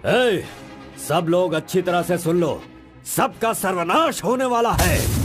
ए, सब लोग अच्छी तरह से सुन लो, सबका सर्वनाश होने वाला है।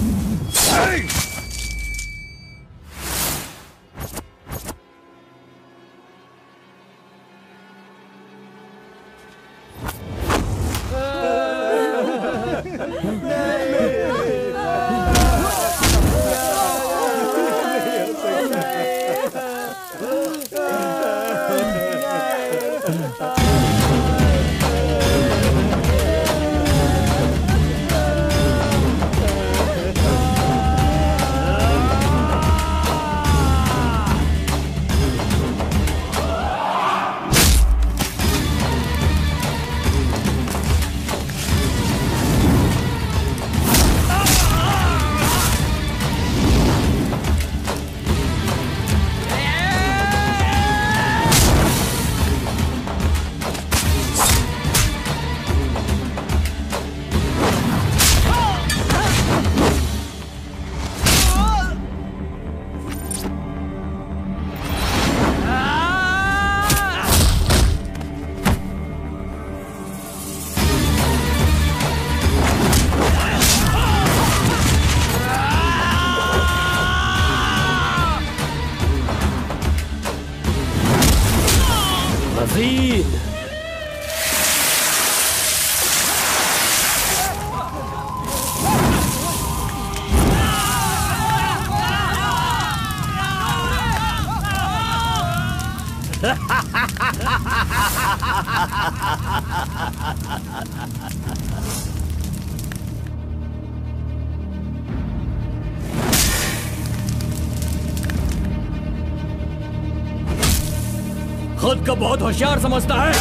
खुद को बहुत होशियार समझता है।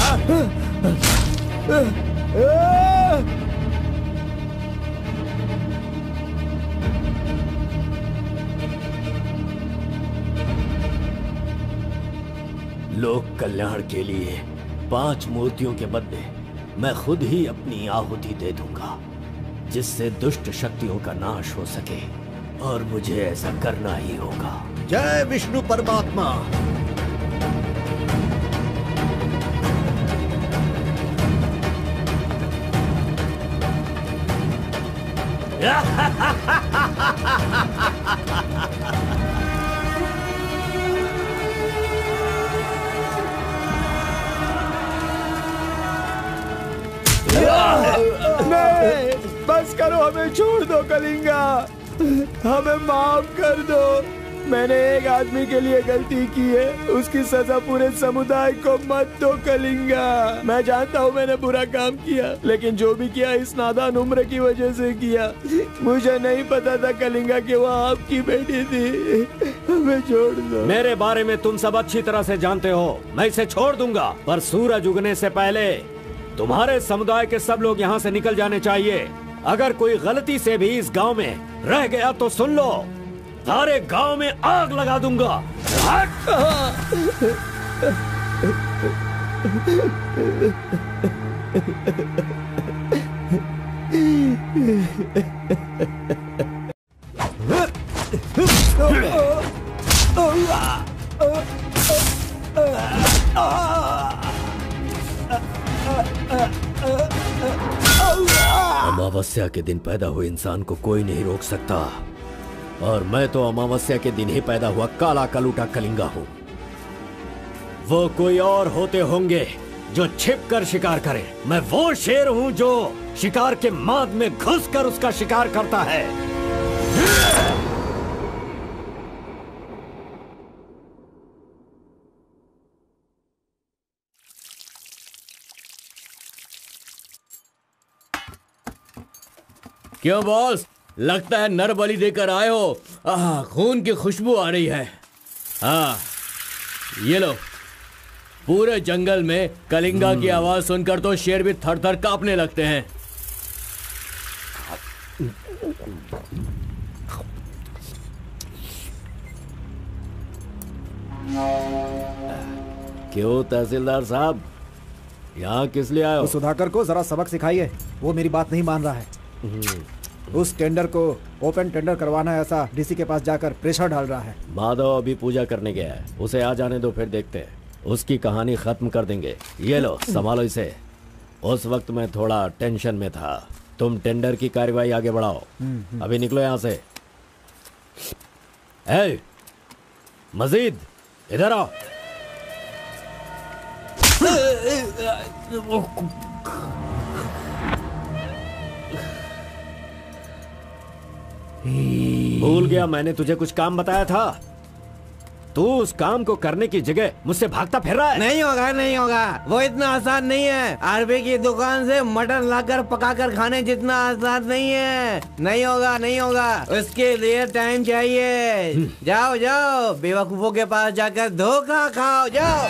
लोक कल्याण के लिए 5 मूर्तियों के बदले मैं खुद ही अपनी आहुति दे दूंगा, जिससे दुष्ट शक्तियों का नाश हो सके, और मुझे ऐसा करना ही होगा। जय विष्णु परमात्मा। नहीं, बस करो, हमें छोड़ दो कलिंगा, हमें माफ कर दो। मैंने एक आदमी के लिए गलती की है, उसकी सजा पूरे समुदाय को मत दो कलिंगा। मैं जानता हूँ मैंने बुरा काम किया, लेकिन जो भी किया इस नादान उम्र की वजह से किया। मुझे नहीं पता था कलिंगा कि वो आपकी बेटी थी। हमें छोड़ दो। मेरे बारे में तुम सब अच्छी तरह से जानते हो, मैं इसे छोड़ दूंगा, पर सूरज उगने से पहले तुम्हारे समुदाय के सब लोग यहाँ से निकल जाने चाहिए। अगर कोई गलती से भी इस गांव में रह गया तो सुन लो, सारे गांव में आग लगा दूंगा। अमावस्या के दिन पैदा हुए इंसान को कोई नहीं रोक सकता, और मैं तो अमावस्या के दिन ही पैदा हुआ काला कलूटा कलिंगा हूँ। वो कोई और होते होंगे जो छिपकर शिकार करे, मैं वो शेर हूँ जो शिकार के माद में घुसकर उसका शिकार करता है। क्यों बॉस, लगता है नर बलि देकर आए हो। खून की खुशबू आ रही है। हाँ, ये लो। पूरे जंगल में कलिंगा की आवाज सुनकर तो शेर भी थर थर कांपने लगते हैं। क्यों तहसीलदार साहब, यहाँ किस लिए आए हो? सुधाकर को जरा सबक सिखाइए, वो मेरी बात नहीं मान रहा है। उस टेंडर को ओपन टेंडर करवाना है, ऐसा डीसी के पास जाकर प्रेशर डाल रहा है। माधव अभी पूजा करने गया है, उसे आ जाने दो, फिर देखते हैं। उसकी कहानी खत्म कर देंगे। ये लो, संभालो इसे। उस वक्त मैं थोड़ा टेंशन में था। तुम टेंडर की कार्यवाही आगे बढ़ाओ। अभी निकलो यहां से। ए, मजीद इधर आओ। भूल गया मैंने तुझे कुछ काम बताया था? तू उस काम को करने की जगह मुझसे भागता फिर रहा है। नहीं होगा, नहीं होगा। वो इतना आसान नहीं है। आरबी की दुकान से मटन लाकर पकाकर खाने जितना आसान नहीं है। नहीं होगा, नहीं होगा। उसके लिए टाइम चाहिए। जाओ जाओ, बेवकूफों के पास जाकर धोखा खाओ। जाओ।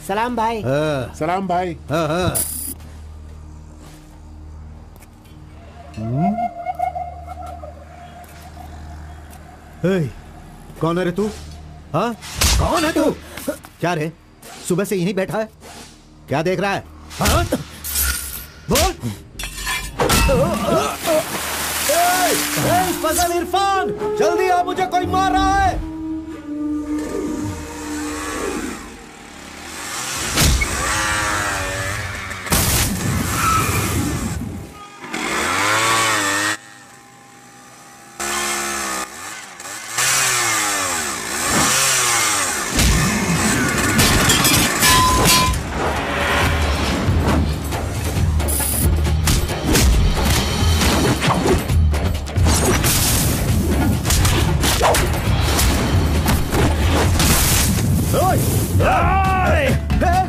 सलाम भाई। सलाम भाई। कौन है रे तू? हाँ, कौन है तू? क्या रे, सुबह से यहीं बैठा है? क्या देख रहा है? हाँ? बोल। फजल इरफान, जल्दी आ, मुझे कोई मार रहा है।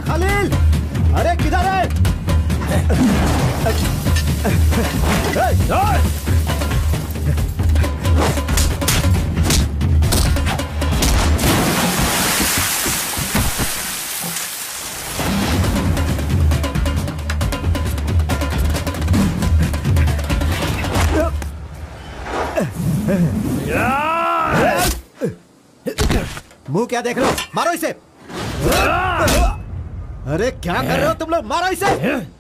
खलील, अरे किधर है? मुंह क्या देख रहे हो? मारो इसे। अरे क्या कर रहे हो तुम लोग? मारो इसे।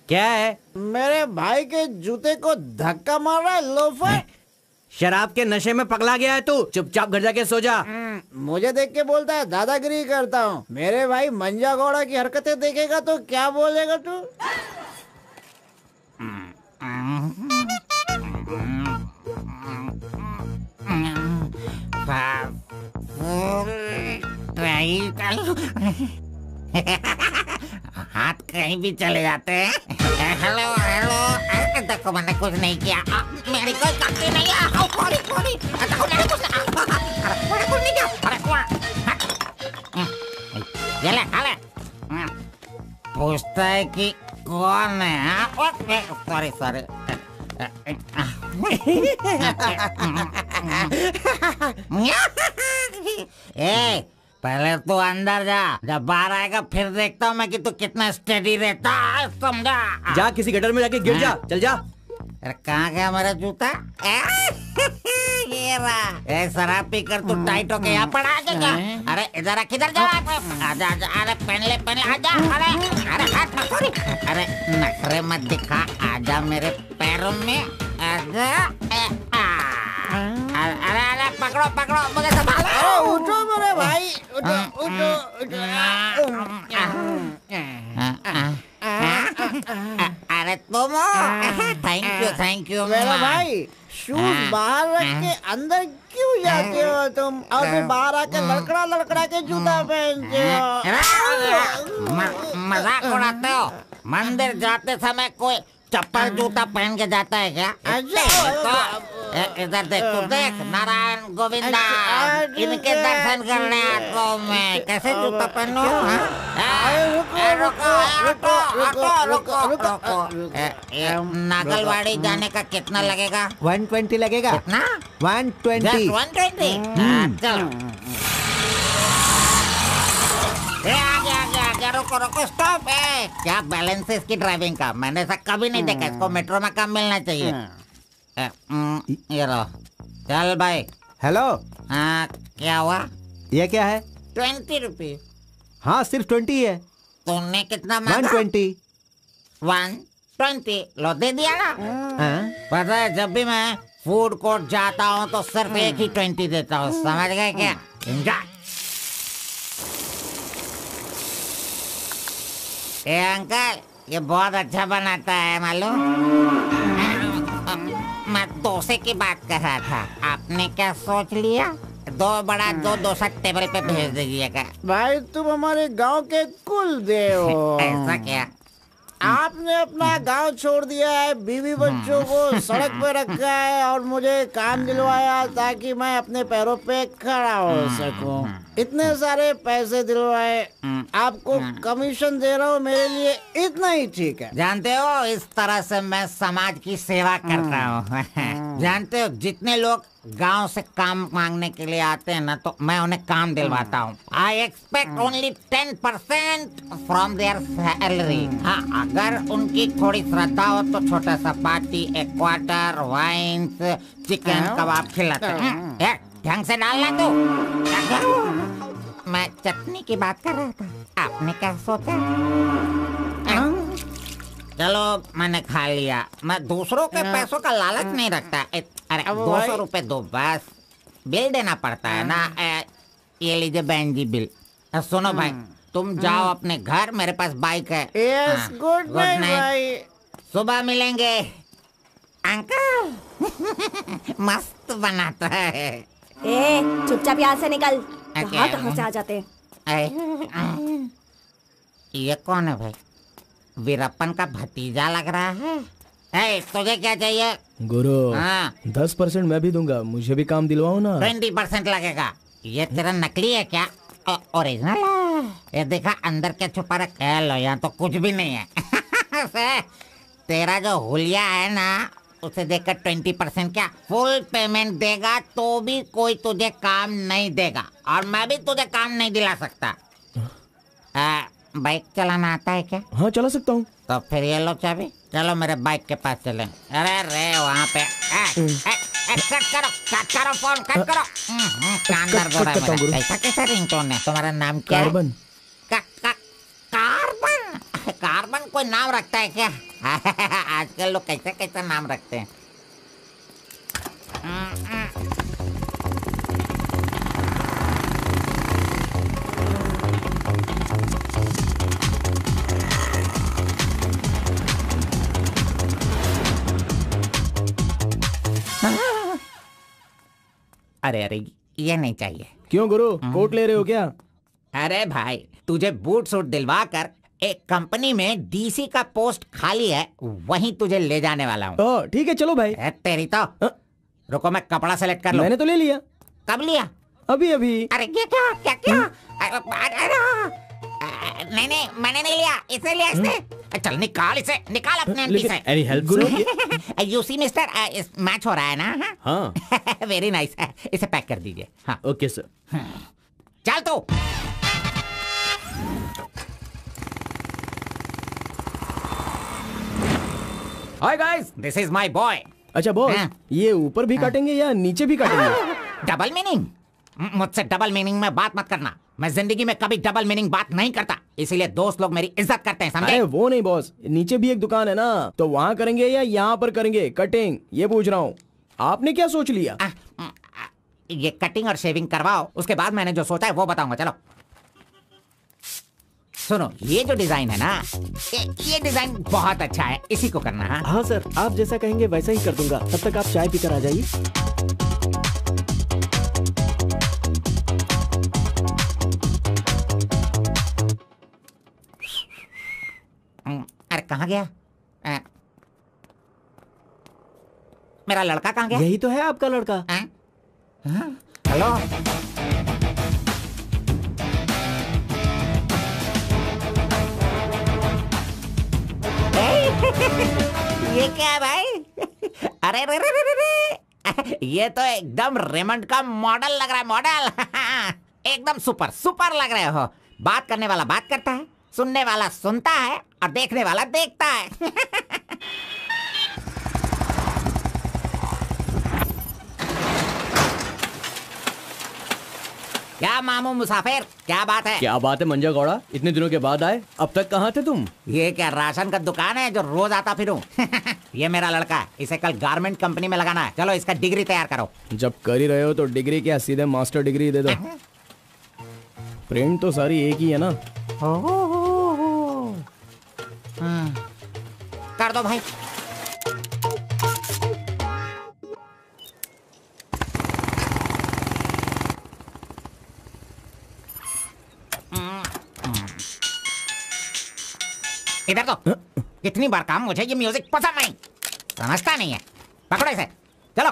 क्या है? मेरे भाई के जूते को धक्का मार रहा है लोफर। शराब के नशे में पगला गया है तू। चुपचाप घर जाके सो जा। मुझे देख के बोलता है दादागिरी करता हूँ। मेरे भाई मंजा गौड़ा की हरकतें देखेगा तो क्या बोलेगा तू? हाथ कहीं भी चले जाते हैं। हेलो हेलो, देखो मैंने कुछ नहीं किया, मेरी कोई गलती नहीं है। सॉरी सॉरी, देखो मैंने कुछ नहीं किया। ये ले, पूछता है कि कौन है? Sorry sorry. ए, पहले तो अंदर जा, जब बाहर आएगा फिर देखता हूँ मैं कि तू कितना स्टेडी रहता है, समझा? जा किसी गटर में जाके गिर जा। चल जा। अरे कहाँ गया मेरा जूता? ये रहा। शराब पी कर तू टाइट होके यहाँ पर आ गया। अरे इधर किधर जा? आजा आजा, अरे पहन ले आजा। अरे हाथ मत छोड़ी। अरे नखरे मत दिखा, आजा मेरे पैरों में आजा। अरे अरे पकड़ो पकड़ो, मुझे संभालो। उठो मेरे भाई, उठो उठो उठो। अरे तुम थैंक यू मेरा भाई, शूज बाहर रख के अंदर क्यों जाते हो तुम? और फिर बाहर आके लड़खड़ा के जूता पहनते हो। मजाक उड़ाते हो? मंदिर जाते समय कोई चप्पल जूता पहन के जाता है क्या? तो इधर देख, तू देख, नारायण गोविंदा इनके दर्शन करने आता हूँ मैं। कैसे जूता पहनो? नागलवाड़ी जाने का कितना लगेगा? 120 लगेगा। कितना? 120। 120। चलो। आगे रुको स्टॉप है। क्या बैलेंस है इसकी ड्राइविंग का? मैंने ऐसा कभी नहीं देखा। इसको मेट्रो में काम मिलना चाहिए। ये लो, चल भाई। हेलो। हाँ, क्या हुआ? ये क्या है? 20 रुपये। हाँ, सिर्फ 20 है। तुमने कितना मांगा? 120। 120 लो, दे दिया ना। हाँ? पता है, जब भी मैं फूड कोर्ट जाता हूँ तो सिर्फ एक ही 20 देता हूँ, समझ गए क्या? ए अंकल, ये बहुत अच्छा बनाता है मालूम। मैं डोसे की बात कर रहा था, आपने क्या सोच लिया? 2 बड़ा 2 डोसा टेबल पे भेज दीजिएगा। भाई तुम हमारे गांव के कुल देव हो। ऐसा क्या? आपने अपना गांव छोड़ दिया है, बीवी बच्चों को सड़क पे रखा है और मुझे काम दिलवाया ताकि मैं अपने पैरों पे खड़ा हो सकूं। इतने सारे पैसे दिलवाए, आपको कमीशन दे रहा हूँ, मेरे लिए इतना ही ठीक है। जानते हो, इस तरह से मैं समाज की सेवा करता हूँ। जानते हो, जितने लोग गांव से काम मांगने के लिए आते हैं ना, तो मैं उन्हें काम दिलवाता हूँ। I expect only 10% from there salary. हाँ, अगर उनकी थोड़ी श्रद्धा हो तो छोटा सा पार्टी, एक क्वार्टर, वाइन्स, चिकन कबाब खिलाते हैं। ढंग से डालना तू। मैं चटनी की बात कर रहा था, आपने क्या सोचा? चलो, मैंने खा लिया। मैं दूसरों के पैसों का लालच नहीं रखता। अरे 200 रुपए दो बस, बिल देना पड़ता है ना। ये लीजिए बहन जी बिल। सुनो भाई, तुम जाओ अपने घर, मेरे पास बाइक है। यस, गुड नाइट भाई। सुबह मिलेंगे। अंकल मस्त बनाता है। ए, चुपचाप यहाँ से निकल। कहाँ से आ जाते हैं? ये कौन है भाई? वीरप्पन का भतीजा लग रहा है। तुझे क्या चाहिए? गुरु, हाँ। 10% मैं भी दूंगा, मुझे भी काम दिलवाओ ना। 20% लगेगा। ये तेरा नकली है क्या? ओरिजिनल है। ये देखा अंदर क्या छुपा रखा है? लो, यहाँ तो कुछ भी नहीं है। तेरा जो हुलिया है ना, उसे देखकर 20% क्या फुल पेमेंट देगा तो भी कोई तुझे काम नहीं देगा, और मैं भी तुझे काम नहीं दिला सकता। बाइक चलाना आता है क्या? हाँ, चला सकता हूँ। तो फिर ये लो चाबी, चलो मेरे बाइक के पास चलें। अरे रे वहाँ पे कट करो फोन, कट करो। कान दर्द हो रहा है मेरा। ऐसा कैसा रिंगटोन है? तुम्हारा नाम क्या है? कार्बन। कार्बन? कार्बन कोई नाम रखता है क्या? आजकल लोग कैसे कैसे नाम रखते हैं। अरे अरे ये नहीं चाहिए। क्यों गुरु, कोट ले रहे हो क्या? अरे भाई, तुझे बूट सूट दिलवा कर एक कंपनी में डीसी का पोस्ट खाली है, वहीं तुझे ले जाने वाला हूँ। ठीक है चलो भाई। तेरी तो रुको, मैं कपड़ा सेलेक्ट कर लूं। मैंने तो ले लिया। कब लिया? अभी अभी। अरे ये क्या क्या क्या? नहीं नहीं, मैंने नहीं लिया, इसे लिया इसने। चल निकाल इसे, निकाल अपने एंटी से। Any help Guru? You see mister, match हो रहा है ना? हाँ। वेरी नाइस, इसे पैक कर दीजिए। हाँ ओके सर। चल तू। Hi guys, this is my boy. अच्छा बॉस, ये ऊपर भी काटेंगे या नीचे भी काटेंगे? Double meaning? मुझसे डबल मीनिंग में बात मत करना। मैं जिंदगी में कभी डबल मीनिंग बात नहीं करता, इसीलिए दोस्त लोग मेरी इज्जत करते हैं, समझे? अरे वो नहीं बॉस, नीचे भी एक दुकान है ना, तो वहाँ करेंगे या यहाँ पर करेंगे कटिंग, ये पूछ रहा हूँ। आपने क्या सोच लिया? ये कटिंग और शेविंग करवाओ, उसके बाद मैंने जो सोचा है वो बताऊंगा। चलो सुनो, ये जो डिजाइन है ना, ये डिजाइन बहुत अच्छा है, इसी को करना है। हाँ सर, आप जैसा कहेंगे वैसा ही कर दूंगा। तब तक आप चाय पीकर आ जाइए। अरे कहाँ गया? मेरा लड़का कहाँ गया? यही तो है आपका लड़का। हेलो। ये क्या है भाई? अरे रे रे रे रे, ये तो एकदम रेमंड का मॉडल लग रहा है, मॉडल। एकदम सुपर सुपर लग रहे हो। बात करने वाला बात करता है, सुनने वाला सुनता है और देखने वाला देखता है। क्या मामू मुसाफिर, क्या बात है? क्या बात है मंजा गौड़ा, इतने दिनों के बाद आए, अब तक कहाँ थे तुम? ये क्या राशन का दुकान है जो रोज आता फिरूं? ये मेरा लड़का है, इसे कल गारमेंट कंपनी में लगाना है। चलो इसका डिग्री तैयार करो। जब कर ही रहे हो तो डिग्री क्या, सीधे मास्टर डिग्री दे दो। प्रिंट तो सारी एक ही है ना। कर दो भाई। इधर तो कितनी बार काम, मुझे ये म्यूजिक पसंद नहीं, समझता नहीं है। पकड़ो इसे, चलो।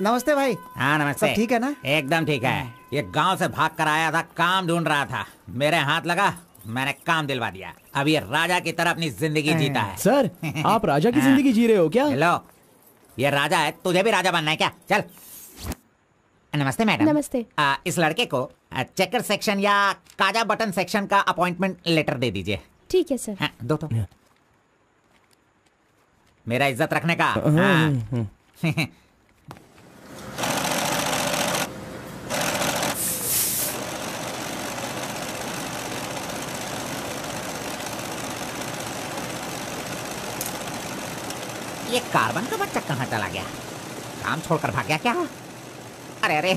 नमस्ते भाई। हाँ नमस्ते। सब ठीक है ना? एकदम ठीक है। ये गांव से भाग कर आया था, काम ढूंढ रहा था, मेरे हाथ लगा, मैंने काम दिलवा दिया। अब ये राजा की तरह अपनी जिंदगी जीता है। सर, आप राजा की जिंदगी जी रहे हो क्या? हेलो, ये राजा है, तुझे भी राजा बनना है क्या? चल। नमस्ते मैडम। नमस्ते। इस लड़के को चेकर सेक्शन या काजा बटन सेक्शन का अपॉइंटमेंट लेटर दे दीजिए। ठीक है सर। हाँ, दो तो। मेरा इज्जत रखने का। हाँ। ये कार्बन का बच्चा कहाँ चला गया? काम छोड़कर भाग गया क्या? अरे अरे,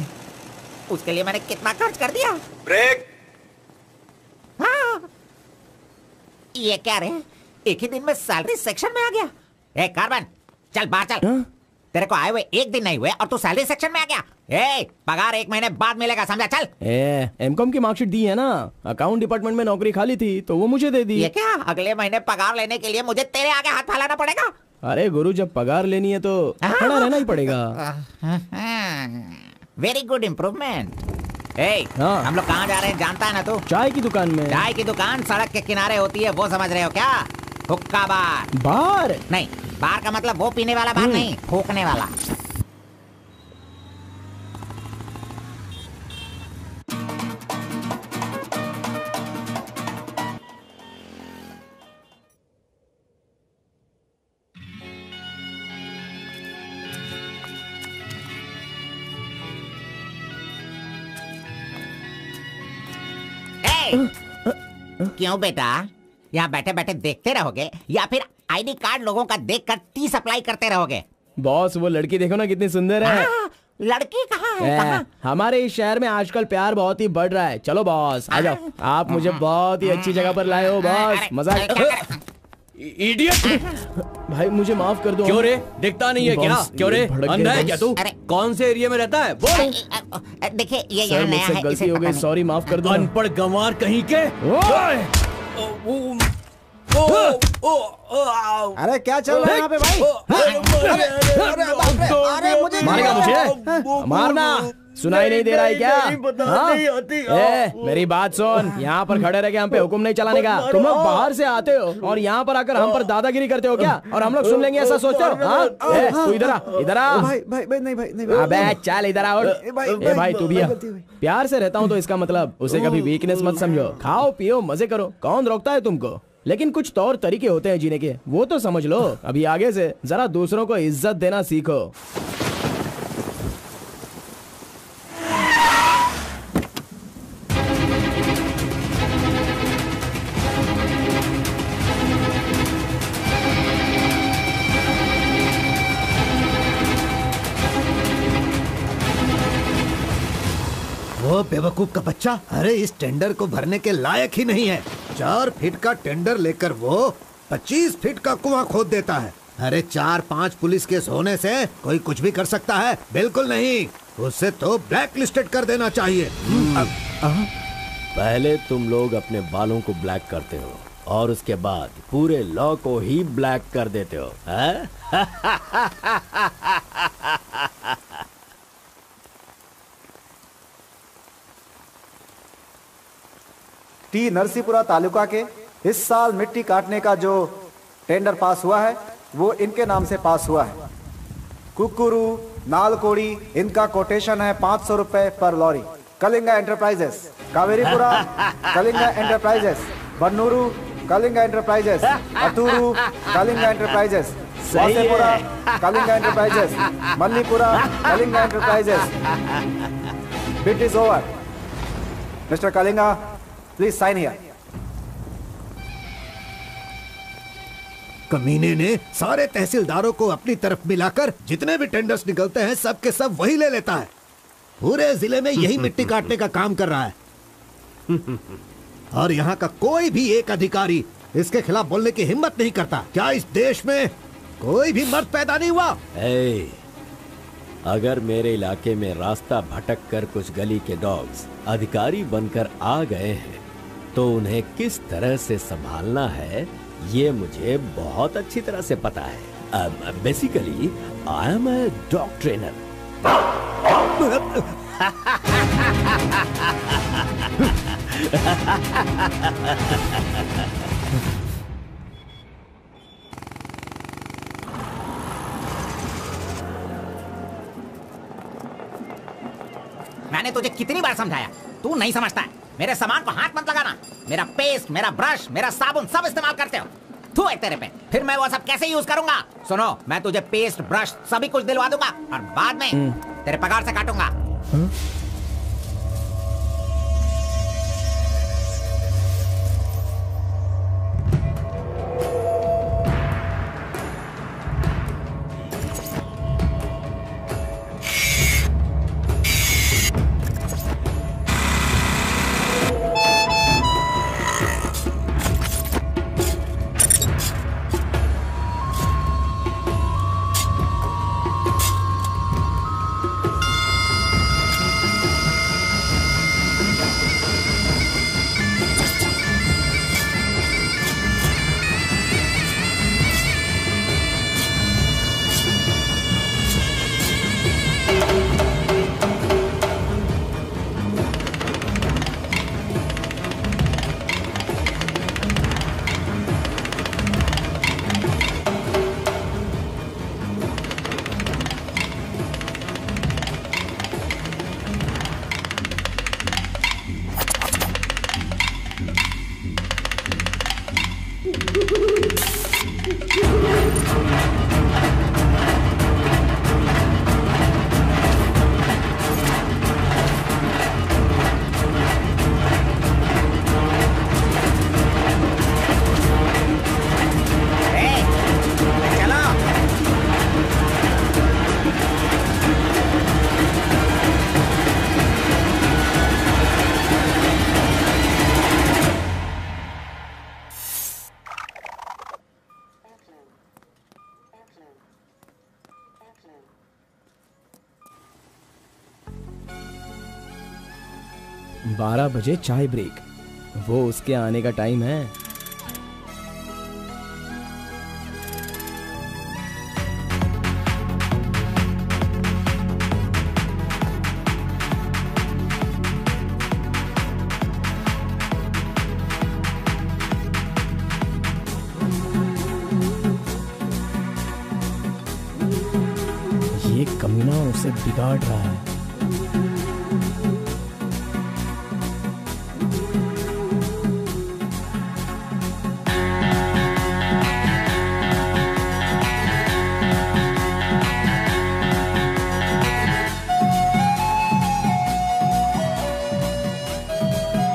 उसके लिए मैंने कितना खर्च कर दिया। ब्रेक। हाँ। ये क्या रे, एक ही दिन में सैलरी सेक्शन में आ गया। ए कार्बन, चल बाहर चल। तेरे को आए हुए एक दिन नहीं हुए और तू सैलरी सेक्शन में आ गया। ए, पगार 1 महीने बाद मिलेगा, समझा? चल। एमकॉम की मार्कशीट दी है ना, अकाउंट डिपार्टमेंट में नौकरी खाली थी तो वो मुझे दे दी। ये क्या, अगले महीने पगार लेने के लिए मुझे तेरे आगे हाथ फैलाना पड़ेगा? अरे गुरु, जब पगार लेनी है तो खड़ा रहना ही पड़ेगा। Very good improvement. हाँ। हम लोग कहाँ जा रहे हैं जानता है ना तू? चाय की दुकान में। चाय की दुकान सड़क के किनारे होती है, वो समझ रहे हो क्या? हुक्का बार। बार नहीं, बार का मतलब वो पीने वाला बार नहीं, फूकने वाला। क्यों बेटा, यहाँ बैठे बैठे देखते रहोगे या फिर आईडी कार्ड लोगों का देखकर टी सप्लाई करते रहोगे? बॉस वो लड़की देखो ना कितनी सुंदर है। लड़की कहाँ है? कहाँ? हमारे इस शहर में आजकल प्यार बहुत ही बढ़ रहा है। चलो बॉस आ जाओ, आप मुझे बहुत ही अच्छी जगह पर लाए हो बॉस। मजाक। इडियट, भाई मुझे माफ कर दो। क्यों रे, दिखता नहीं है क्या? क्यों रे, अंधा है क्या तू? अरे। कौन से एरिया में रहता है बोल? देखिए ये सर यहाँ नया मुझसे है, गलती इसे हो पता गई, नहीं। सॉरी माफ कर दो। अनपढ़ गंवार कहीं के। अरे क्या चल रहा है यहाँ पे भाई? अरे मुझे मारेगा मुझे? मारना सुनाई नहीं दे रहा है क्या? हाँ? मेरी बात सुन, यहाँ पर खड़े रह के हम पे हुक्म नहीं चलाने का। तुम लोग बाहर से आते हो और यहाँ पर आकर हम पर दादागिरी करते हो क्या? और हम लोग सुन लेंगे ऐसा सोचते हो? हाँ? तू इधर आ, इधर आ। भाई भाई भाई नहीं भाई नहीं। अबे चल इधर आओ। ए भाई तू भी आ। प्यार से रहता हूँ तो इसका मतलब उसे कभी वीकनेस मत समझो। खाओ पियो मजे करो, कौन रोकता है तुमको? लेकिन कुछ तौर तरीके होते हैं जीने के, वो तो समझ लो। अभी आगे से जरा दूसरों को इज्जत देना सीखो। वो बेवकूफ का बच्चा, अरे इस टेंडर को भरने के लायक ही नहीं है। 4 फीट का टेंडर लेकर वो 25 फीट का कुआं खोद देता है। अरे 4-5 पुलिस केस होने से कोई कुछ भी कर सकता है? बिल्कुल नहीं, उसे तो ब्लैक लिस्टेड कर देना चाहिए। पहले तुम लोग अपने बालों को ब्लैक करते हो और उसके बाद पूरे लॉ को ही ब्लैक कर देते हो, हैं? टी नरसीपुरा तालुका के इस साल मिट्टी काटने का जो टेंडर पास हुआ है वो इनके नाम से पास हुआ है। कुकुरू, नालकोड़ी, इनका कोटेशन है 500 रुपए पर lorry. Kalinga enterprises, Kaveripura Kalinga enterprises, Bannur Kalinga enterprises, Attur Kalinga enterprises, Vasepura Kalinga enterprises, Mallipura Kalinga enterprises. Bid is over. Mister Kalinga, please sign here. कमीने ने सारे तहसीलदारों को अपनी तरफ मिलाकर जितने भी टेंडर्स निकलते हैं सब के सब वही ले लेता है। पूरे जिले में यही मिट्टी काटने का काम कर रहा है। और यहाँ का कोई भी एक अधिकारी इसके खिलाफ बोलने की हिम्मत नहीं करता। क्या इस देश में कोई भी मर्द पैदा नहीं हुआ? अगर मेरे इलाके में रास्ता भटक कर कुछ गली के डॉग्स अधिकारी बनकर आ गए हैं तो उन्हें किस तरह से संभालना है ये मुझे बहुत अच्छी तरह से पता है। Basically I am a dog trainer. मैंने तुझे कितनी बार समझाया, तू नहीं समझता है। मेरे सामान को हाथ मत लगाना। मेरा पेस्ट, मेरा ब्रश, मेरा साबुन सब इस्तेमाल करते हो। थू है तेरे पे, फिर मैं वो सब कैसे यूज करूंगा? सुनो, मैं तुझे पेस्ट, ब्रश सभी कुछ दिलवा दूंगा और बाद में तेरे पगार से काटूंगा। 12 बजे चाय ब्रेक, वो उसके आने का टाइम है। ये कमीना उसे बिगाड़ रहा है।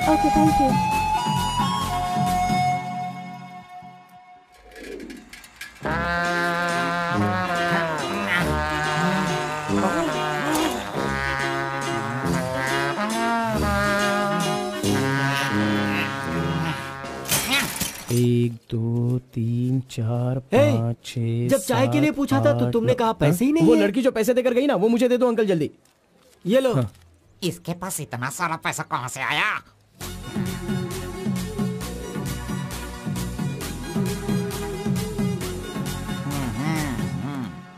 Okay, thank you. एक, दो, तीन, चार, पाँच, छह। जब चाय के लिए पूछा था तो तुमने कहा पैसे ही नहीं वो है। लड़की जो पैसे देकर गई ना, वो मुझे दे दो अंकल जल्दी। ये लो। इसके पास इतना सारा पैसा कहाँ से आया?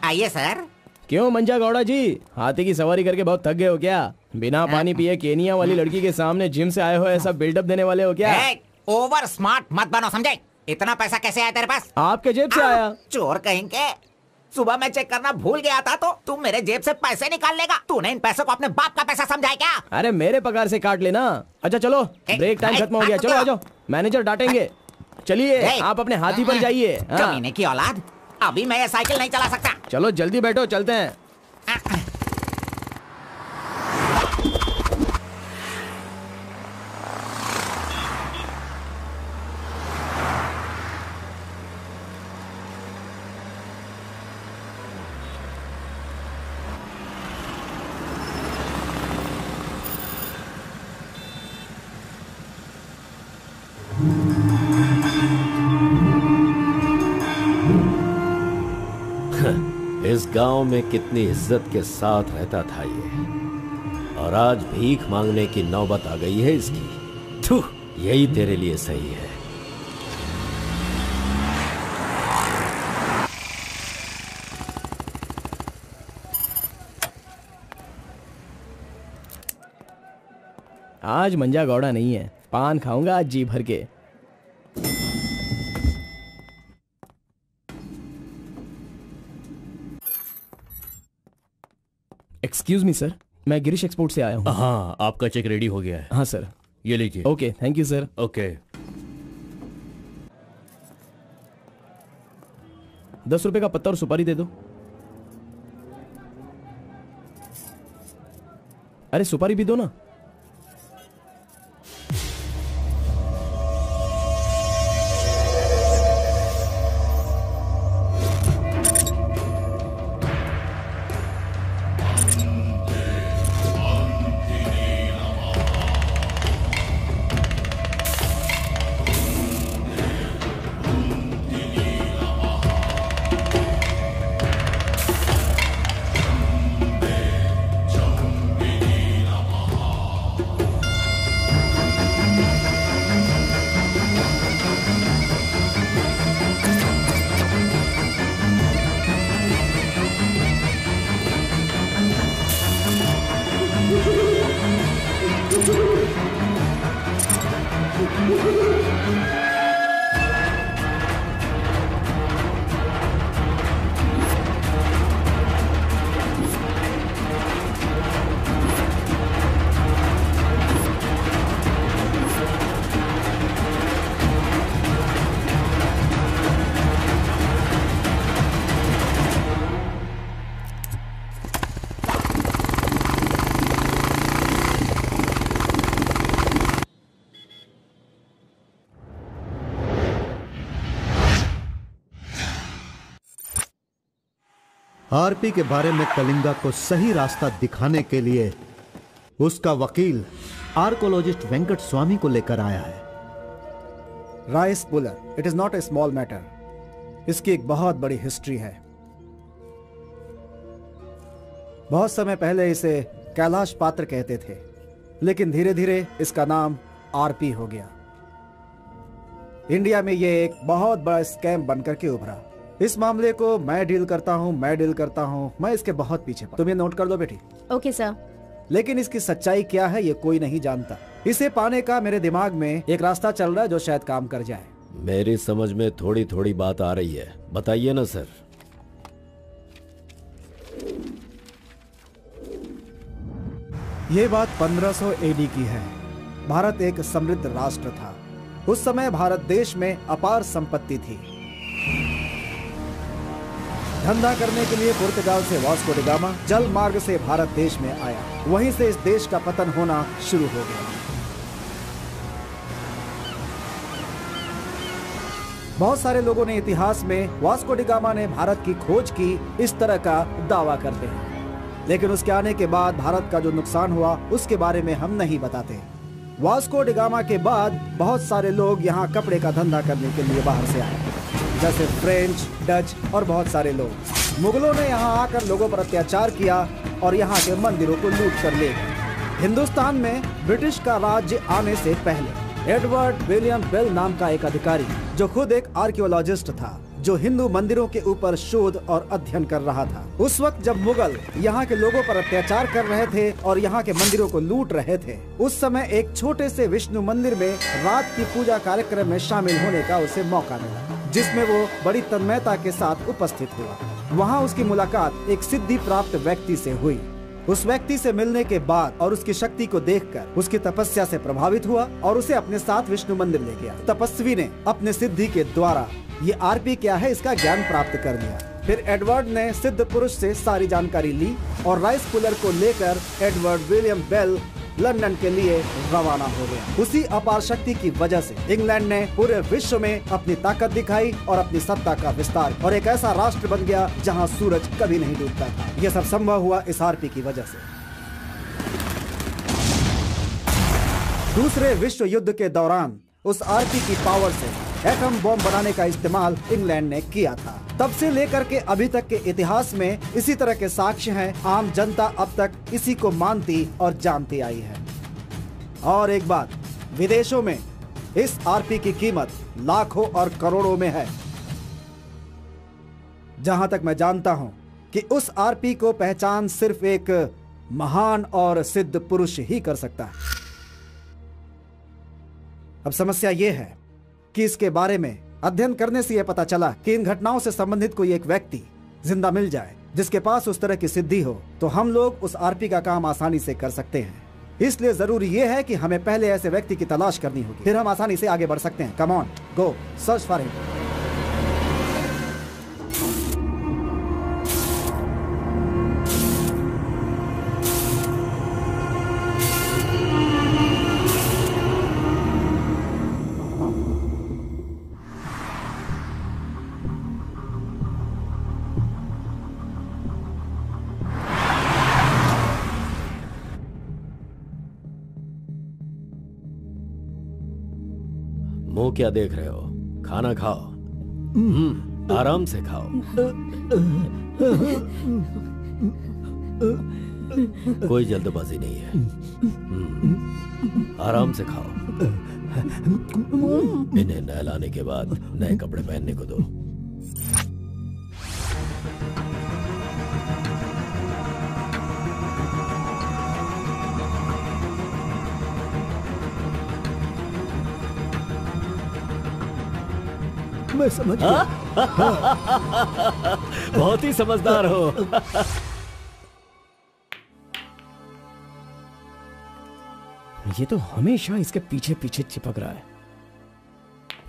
आइए सर। क्यों मंजा गौड़ा जी, हाथी की सवारी करके बहुत थक गए हो क्या? बिना पानी पिए केनिया वाली लड़की के सामने जिम से आए हो, ऐसा बिल्डअप देने वाले हो क्या? ओवर स्मार्ट मत बनो, समझे? इतना पैसा कैसे आया तेरे पास? आपके जेब से आया। चोर कहेंगे। सुबह मैं चेक करना भूल गया था तो तू मेरे जेब से पैसे निकाल लेगा? तूने इन पैसों को अपने बाप का पैसा समझा है क्या? अरे मेरे पगार से काट लेना। अच्छा चलो, ब्रेक टाइम खत्म हो गया, चलो आ जाओ, मैनेजर डांटेंगे। चलिए आप अपने हाथी पर जाइए। कमीने की औलाद, अभी मैं ये साइकिल नहीं चला सकता। चलो जल्दी बैठो, चलते हैं। इस गांव में कितनी इज्जत के साथ रहता था ये, और आज भीख मांगने की नौबत आ गई है इसकी। थू, यही तेरे लिए सही है। आज मंजा गौड़ा नहीं है, पान खाऊंगा आज जी भर के। एक्सक्यूज मी सर, मैं गिरीश एक्सपोर्ट से आया हूँ। हाँ, आपका चेक रेडी हो गया है। हाँ सर। ये लीजिए। Okay, thank you sir. Okay. 10 रुपए का पत्ता और सुपारी दे दो। अरे सुपारी भी दो ना। आरपी के बारे में कलिंगा को सही रास्ता दिखाने के लिए उसका वकील आर्कोलॉजिस्ट वेंकट स्वामी को लेकर आया है। Rice puller, it is not a small matter. इसकी एक बहुत बड़ी हिस्ट्री है। बहुत समय पहले इसे कैलाश पात्र कहते थे। लेकिन धीरे धीरे इसका नाम आरपी हो गया। इंडिया में ये एक बहुत बड़ा स्कैम बनकर के उभरा। इस मामले को मैं डील करता हूँ, मैं इसके बहुत पीछे। तुम ये नोट कर दो बेटी। Okay sir. लेकिन इसकी सच्चाई क्या है ये कोई नहीं जानता। इसे पाने का मेरे दिमाग में एक रास्ता चल रहा है जो शायद काम कर जाए। मेरी समझ में थोड़ी थोड़ी बात आ रही है, बताइए ना सर। ये बात 1500 एडी की है। भारत एक समृद्ध राष्ट्र था। उस समय भारत देश में अपार संपत्ति थी। धंधा करने के लिए पुर्तगाल से वास्को डी गामा जल मार्ग से भारत देश में आया। वहीं से इस देश का पतन होना शुरू हो गया। बहुत सारे लोगों ने इतिहास में वास्को डी गामा ने भारत की खोज की इस तरह का दावा करते हैं, लेकिन उसके आने के बाद भारत का जो नुकसान हुआ उसके बारे में हम नहीं बताते। वास्को डी गामा के बाद बहुत सारे लोग यहाँ कपड़े का धंधा करने के लिए बाहर से आए, जैसे फ्रेंच, डच और बहुत सारे लोग। मुगलों ने यहाँ आकर लोगों पर अत्याचार किया और यहाँ के मंदिरों को लूट कर ले गए। हिंदुस्तान में ब्रिटिश का राज्य आने से पहले एडवर्ड विलियम बेल नाम का एक अधिकारी, जो खुद एक आर्कियोलॉजिस्ट था, जो हिंदू मंदिरों के ऊपर शोध और अध्ययन कर रहा था। उस वक्त जब मुगल यहाँ के लोगों पर अत्याचार कर रहे थे और यहाँ के मंदिरों को लूट रहे थे, उस समय एक छोटे से विष्णु मंदिर में रात की पूजा कार्यक्रम में शामिल होने का उसे मौका मिला, जिसमें वो बड़ी तन्मयता के साथ उपस्थित हुआ। वहाँ उसकी मुलाकात एक सिद्धि प्राप्त व्यक्ति से हुई। उस व्यक्ति से मिलने के बाद और उसकी शक्ति को देखकर उसकी तपस्या से प्रभावित हुआ और उसे अपने साथ विष्णु मंदिर ले गया। तपस्वी ने अपने सिद्धि के द्वारा ये आरपी क्या है इसका ज्ञान प्राप्त कर लिया। फिर एडवर्ड ने सिद्ध पुरुष से सारी जानकारी ली और राइस कूलर को लेकर एडवर्ड विलियम बेल लंदन के लिए रवाना हो गया। उसी अपार शक्ति की वजह से इंग्लैंड ने पूरे विश्व में अपनी ताकत दिखाई और अपनी सत्ता का विस्तार, और एक ऐसा राष्ट्र बन गया जहां सूरज कभी नहीं डूबता था। यह सब संभव हुआ इस आरपी की वजह से। दूसरे विश्व युद्ध के दौरान उस आरपी की पावर से एटम बॉम्ब बनाने का इस्तेमाल इंग्लैंड ने किया था। तब से लेकर के अभी तक के इतिहास में इसी तरह के साक्ष्य हैं। आम जनता अब तक इसी को मानती और जानती आई है। और एक बात, विदेशों में इस आरपी की कीमत लाखों और करोड़ों में है। जहां तक मैं जानता हूं कि उस आरपी को पहचान सिर्फ एक महान और सिद्ध पुरुष ही कर सकता है। अब समस्या यह है कि इसके बारे में अध्ययन करने से यह पता चला कि इन घटनाओं से संबंधित कोई एक व्यक्ति जिंदा मिल जाए जिसके पास उस तरह की सिद्धि हो, तो हम लोग उस आरपी का काम आसानी से कर सकते हैं। इसलिए जरूरी यह है कि हमें पहले ऐसे व्यक्ति की तलाश करनी होगी, फिर हम आसानी से आगे बढ़ सकते हैं। Come on, go search for him. मुंह क्या देख रहे हो? खाना खाओ। आराम से खाओ। कोई जल्दबाजी नहीं है। आराम से खाओ। इन्हें नहलाने के बाद नए कपड़े पहनने को दो। मैं समझ गया। बहुत ही समझदार हो। ये तो हमेशा इसके पीछे पीछे चिपक रहा है।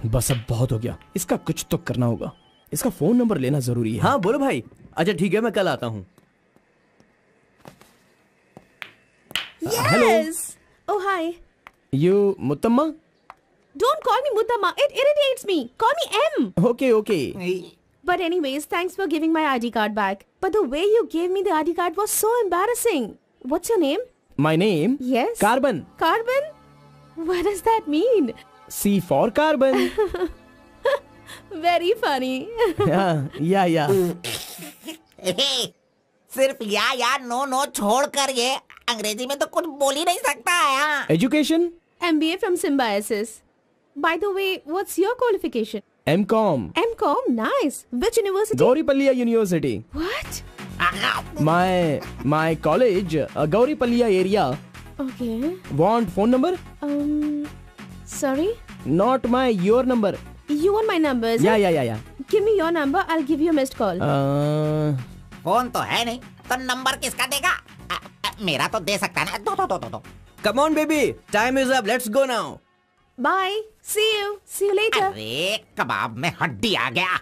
बस अब बहुत हो गया, इसका कुछ तो करना होगा। इसका फोन नंबर लेना जरूरी है। हाँ बोलो भाई। अच्छा ठीक है, मैं कल आता हूँ। Yes. Oh hi. You मुत्तम्मा? Don't call me Muttama. It irritates me. Call me M. Okay, okay. But anyways, thanks for giving my ID card back. But the way you gave me the ID card was so embarrassing. What's your name? My name? Yes. Carbon. Carbon? What does that mean? C for carbon. Very funny. Yeah. सिर्फ या no no छोड़कर ये अंग्रेजी में तो कुछ बोल ही नहीं सकता है। Education? MBA from Symbiosis. By the way, what's your qualification? M.Com. M.Com, nice. Which university? Gauripalliya University. What? My college, Gauripalliya area. Okay. Want phone number? Sorry? Not your number. You want my number? is it? Yeah. Give me your number. I'll give you a missed call. Phone तो है नहीं तो number किसका देगा? मेरा तो दे सकता है ना। दो। Come on, baby. Time is up. Let's go now. Bye. See you. See you later. अरे कबाब में हड्डी आ गया।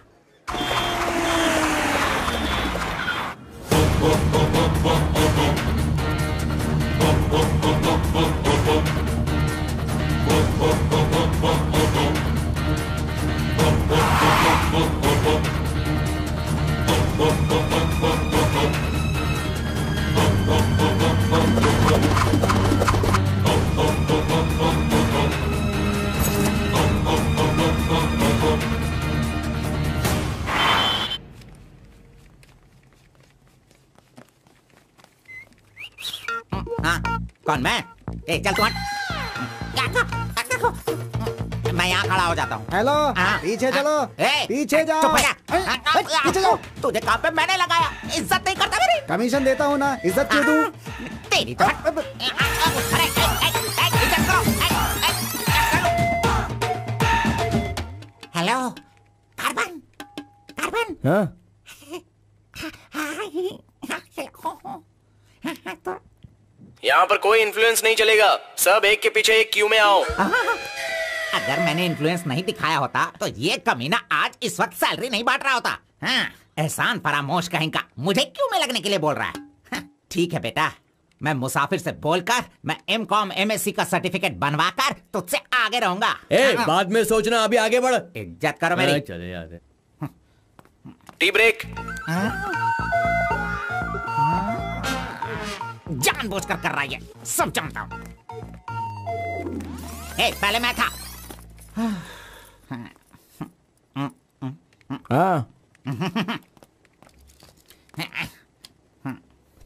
हाँ, कौन मैं? ए, चल तू हट। मैं यहाँ खड़ा हो जाता हूँ। हेलो, हाँ, पीछे चलो। पीछे जाओ। चुप हो जा। पीछे जाओ। तुझे काम पे मैंने लगाया, इज्जत नहीं करता मेरी। कमीशन देता हूँ ना, इज्जत क्यों दूँ? तेरी तो हट। अरे, इज्जत करो। Hello, carbon. हाँ? यहाँ पर कोई इन्फ्लुएंस नहीं चलेगा। सब एक के पीछे एक क्यू में आओ। अगर मैंने इन्फ्लुएंस नहीं दिखाया होता तो ये कमीना आज इस वक्त सैलरी नहीं बांट रहा होता। हाँ, एहसान फरामोश कहीं का मुझे क्यों में लगने के लिए बोल रहा है? हाँ, ठीक है बेटा, मैं मुसाफिर से बोलकर मैं M.Com MSc का सर्टिफिकेट बनवाकर तुझसे आगे रहूंगा। बाद में सोचना, अभी आगे बढ़। इज्जत करो मेरी। चले यार। Tea break. जानबूझकर कर रहा है, सब जानता हूँ। पहले मैं था। हाँ।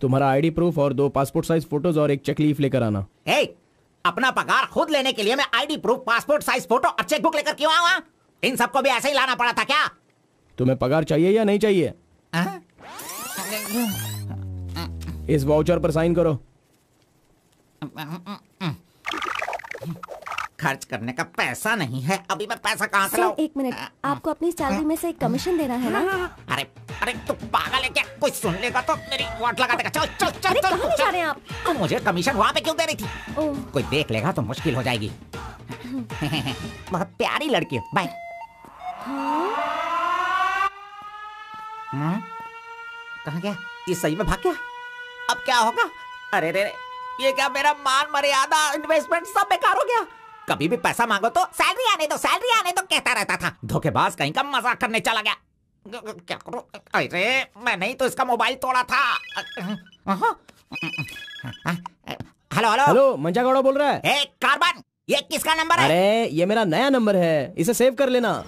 तुम्हारा आईडी प्रूफ और 2 पासपोर्ट साइज फोटोज और एक चेक लीफ लेकर आना। अपना पगार खुद लेने के लिए मैं ID proof, passport size photo और चेकबुक लेकर क्यों आऊँ? इन सबको भी ऐसे ही लाना पड़ा था क्या? तुम्हें पगार चाहिए या नहीं चाहिए? इस वाउचर पर साइन करो। खर्च करने का पैसा नहीं है, अभी मैं पैसा कहाँ से लाऊं? एक मिनट, आपको अपनी सैलरी में से एक कमीशन देना है ना? अरे तू पागल है क्या? कोई सुन लेगा तो मेरी वाट लगा देगा। चल कहाँ ले जा रहे हैं आप? तो मुझे कमीशन वहाँ पे क्यों दे रही थी? कोई देख लेगा तो मुश्किल हो जाएगी। बहुत प्यारी लड़की है। बाय। कहाँ गया? ये सही में भाग गया? अब क्या होगा? अरे रे, ये क्या मेरा मान मर्यादा इन्वेस्टमेंट सब बेकार हो गया? कभी भी पैसा मांगो तो सैलरी आने दो कहता रहता था। धोखेबाज कहीं का मजाक करने चला गया। क्या करूं? अरे मैंने ही तो इसका मोबाइल तोड़ा था। हेलो, मंजा गौड़ा बोल रहा है। कार्बन, ये किसका नंबर है? अरे ये मेरा नया नंबर है, इसे सेव कर लेना।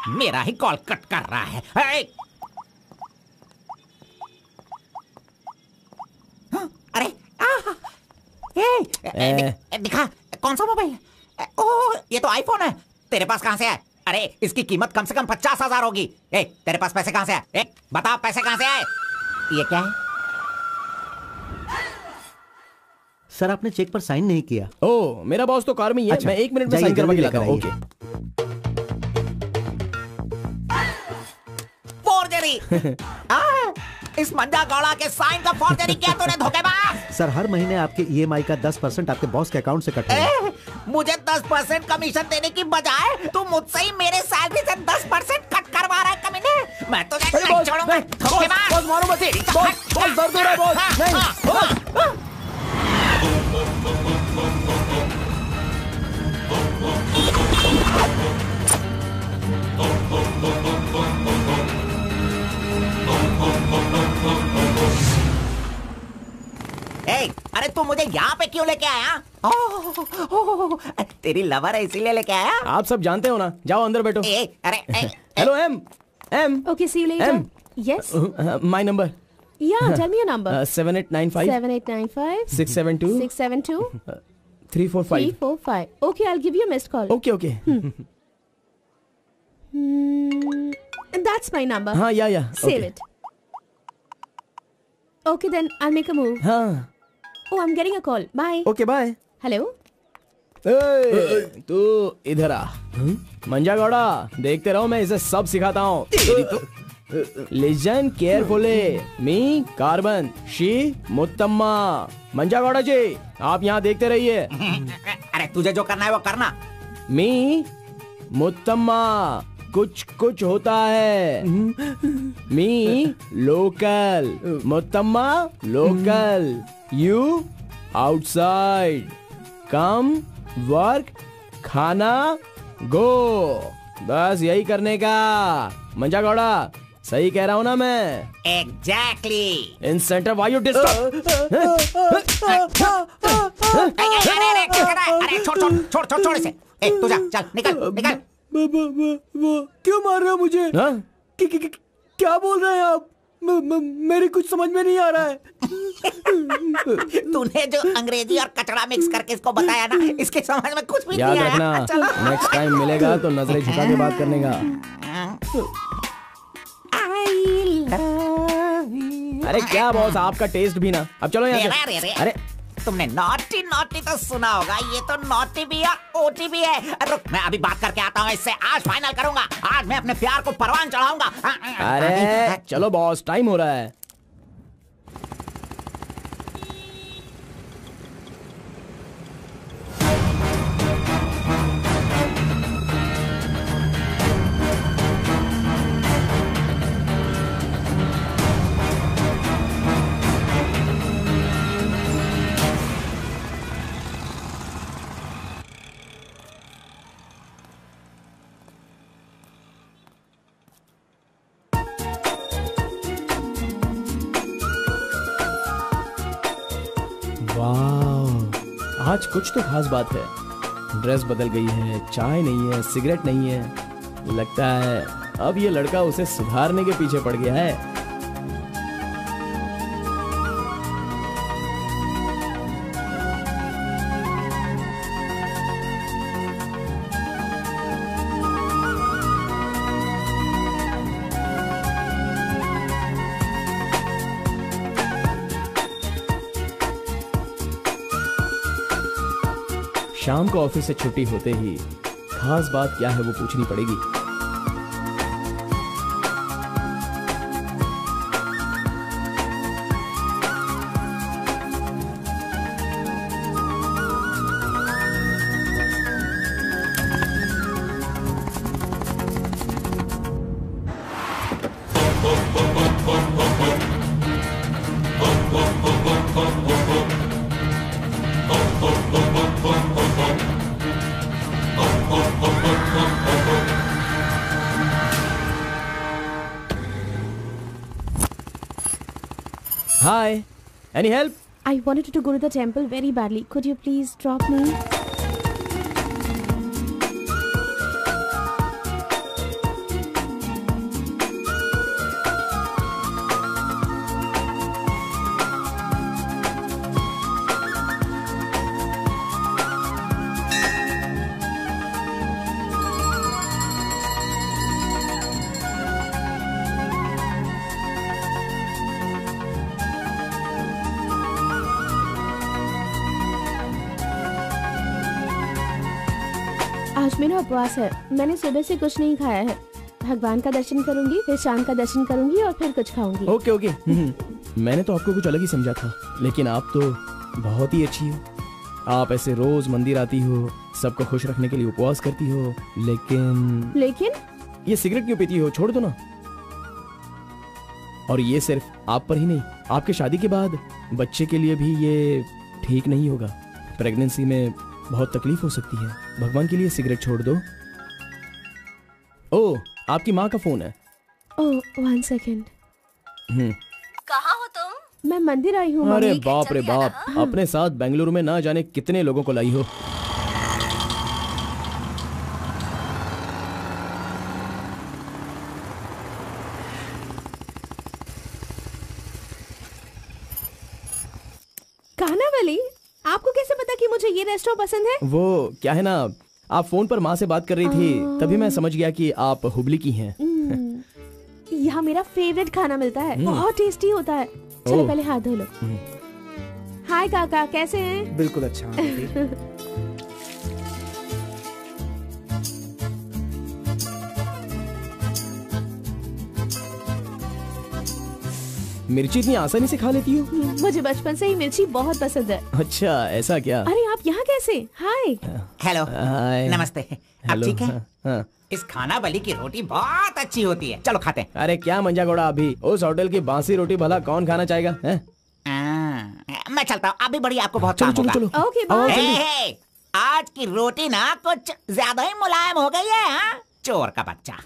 मेरा ही कॉल कट कर रहा है। अरे दिखा, कौन सा मोबाइल है? ओह, ये तो आईफोन है। तेरे पास कहाँ से है? अरे इसकी कीमत कम से कम 50,000 होगी। तेरे पास पैसे कहाँ से आए? बता, पैसे कहाँ से आए? ये क्या है? सर, आपने चेक पर साइन नहीं किया। ओह, मेरा बॉस तो कार में ही है। मैं 1 मिनट में साइन करवा के लाता हूँ। ओके। फोर्जरी। इस मंजा गौड़ा के साइन का फोर्जरी किया तूने, धोखेबाज। सर, हर महीने आपके EMI का 10% आपके बॉस के अकाउंट से कट होगा। मुझे 10% कमीशन देने की बजाय तू मुझसे ही मेरे सैलरी से 10% कट करवा रहा है कमीने। मैं तो नहीं छोड़ूंगा। धोखेबाज। बॉस मारो मत। बॉस दर्द हो रहा है बॉस। नहीं। अरे तू मुझे यहाँ पे क्यों लेके आया? तेरी लवर है इसीलिए लेके आया। आप सब जानते हो ना, जाओ अंदर बैठो। हेलो एम। Okay, see you later. Yes. My number. Yeah, tell me your number. 7895 7895 672 672 345. 345. Okay, I'll give you a missed call. Okay. That's my number. हाँ, yeah. Save it. Okay, then I'll make a move. हाँ. Oh, I'm getting a call. Bye. Okay, bye. Hello. तू इधर आ। मंजा गौड़ा, देखते रहो, मैं इसे सब सिखाता हूँ। Listen carefully. Me carbon, she Muttamma. Manja Gowda ji, आप यहाँ देखते रहिए। अरे तुझे जो करना है वो करना। मी मुत्तम्मा, कुछ कुछ होता है। Me local, Muttamma local, you outside. Come, work, खाना, गो। बस यही करने का। मंजा गौड़ा, सही कह रहा हूँ ना मैं? Exactly. In centre why you disturb. अरे छोड़ इसे। तू जा, चल निकल। क्यों मार रहे हो मुझे? क्या बोल रहे हैं आप? मेरी कुछ समझ में नहीं आ रहा है। तूने जो अंग्रेजी और कचड़ा मिक्स करके इसको बताया ना, इसके समझ में कुछ भी नहीं आया। याद रखना, नेक्स्ट टाइम मिलेगा तो नजरें झुका के बात करने का। अरे क्या बॉस, आपका टेस्ट भी ना। अब चलो यहाँ से। अरे तुमने नॉटी तो सुना होगा, ये तो नॉटी भी है, ओटी भी है। रुक, मैं अभी बात करके आता हूँ इससे। आज फाइनल करूंगा। आज मैं अपने प्यार को परवान चढ़ाऊंगा। अरे चलो बॉस, टाइम हो रहा है। आज कुछ तो खास बात है। ड्रेस बदल गई है, चाय नहीं है, सिगरेट नहीं है। लगता है अब ये लड़का उसे सुधारने के पीछे पड़ गया है। शाम को ऑफिस से छुट्टी होते ही खास बात क्या है वो पूछनी पड़ेगी। Hi, any help? I wanted to go to the temple very badly. Could you please drop me? आज मेरा उपवास है। मैंने सुबह से कुछ नहीं खाया है। भगवान का दर्शन करूंगी, फिर शाम का दर्शन करूंगी और फिर कुछ खाऊंगी। ओके। मैंने तो आपको कुछ अलग ही समझा था, लेकिन आप तो बहुत ही अच्छी हो। आप ऐसे रोज मंदिर आती हो, सबको खुश रखने के लिए उपवास करती हो, लेकिन ये सिगरेट क्यों पीती हो? छोड़ दो ना। और ये सिर्फ आप पर ही नहीं, आपके शादी के बाद बच्चे के लिए भी ये ठीक नहीं होगा। प्रेगनेंसी में बहुत तकलीफ हो सकती है। भगवान के लिए सिगरेट छोड़ दो। ओह, आपकी माँ का फोन है। ओह, 1 सेकेंड। कहाँ हो तुम? मैं मंदिर आई हूँ। अरे मम्मी। बाप रे बाप, अपने साथ बेंगलुरु में ना जाने कितने लोगों को लाई हो। कानावली, आपको कैसे पता कि मुझे ये रेस्टोरेंट पसंद है? वो क्या है ना, आप फोन पर माँ से बात कर रही थी, तभी मैं समझ गया कि आप हुबली की हैं। यहाँ मेरा फेवरेट खाना मिलता है, बहुत टेस्टी होता है। चलो पहले हाथ धो लो। हाय काका, कैसे हैं? बिल्कुल अच्छा। मिर्ची इतनी आसानी से खा लेती हो? मुझे बचपन से ही मिर्ची बहुत पसंद है। अच्छा, ऐसा क्या? अरे आप यहाँ कैसे? हाय। हेलो, हाय। नमस्ते। आप हेलो, ठीक है? हाँ। इस खानावली की रोटी बहुत अच्छी होती है, चलो खाते हैं। अरे क्या मंजा घोड़ा, अभी उस होटल की बासी रोटी भला कौन खाना चाहेगा? हैं? मैं चलता हूँ, अभी बड़ी आपको बहुत चलो काम चलो होगा। चलो। ओके आओ, बाय। जल्दी। हे, आज की रोटी ना कुछ ज्यादा ही मुलायम हो गई है। हाँ? चोर का बच्चा।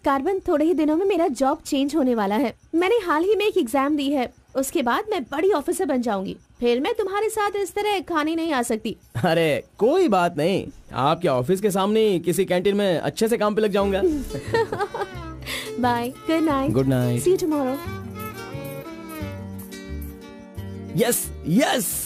कार्बन, थोड़े ही दिनों में मेरा जॉब चेंज होने वाला है। मैंने हाल ही में एक एग्जाम दी है, उसके बाद मैं बड़ी ऑफिसर बन जाऊंगी। फिर मैं तुम्हारे साथ इस तरह खाने नहीं आ सकती। अरे कोई बात नहीं, आपके ऑफिस के सामने किसी कैंटीन में अच्छे से काम पे लग जाऊंगा। Bye, good night. Good night. See you tomorrow. Yes yes.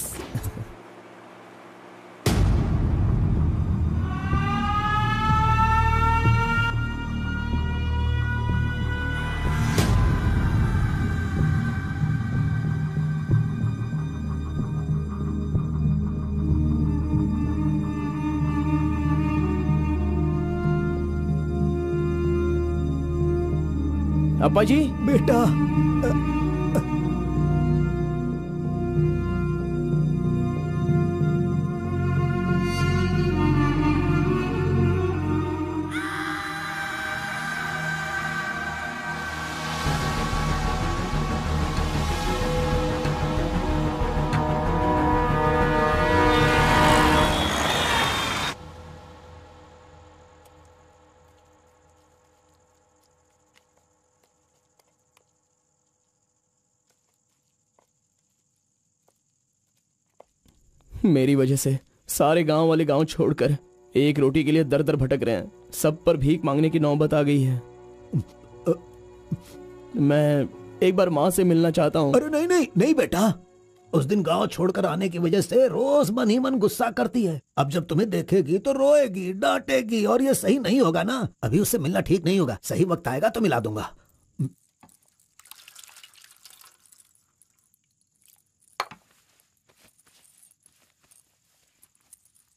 अब्बा जी। बेटा, मेरी वजह से सारे गांव वाले गांव छोड़कर एक रोटी के लिए दर दर भटक रहे हैं। सब पर भीख मांगने की नौबत आ गई है। मैं एक बार माँ से मिलना चाहता हूँ। अरे नहीं नहीं नहीं बेटा, उस दिन गांव छोड़कर आने की वजह से रोज मन ही मन गुस्सा करती है। अब जब तुम्हें देखेगी तो रोएगी, डांटेगी, और ये सही नहीं होगा ना। अभी उससे मिलना ठीक नहीं होगा। सही वक्त आएगा तो मिला दूंगा।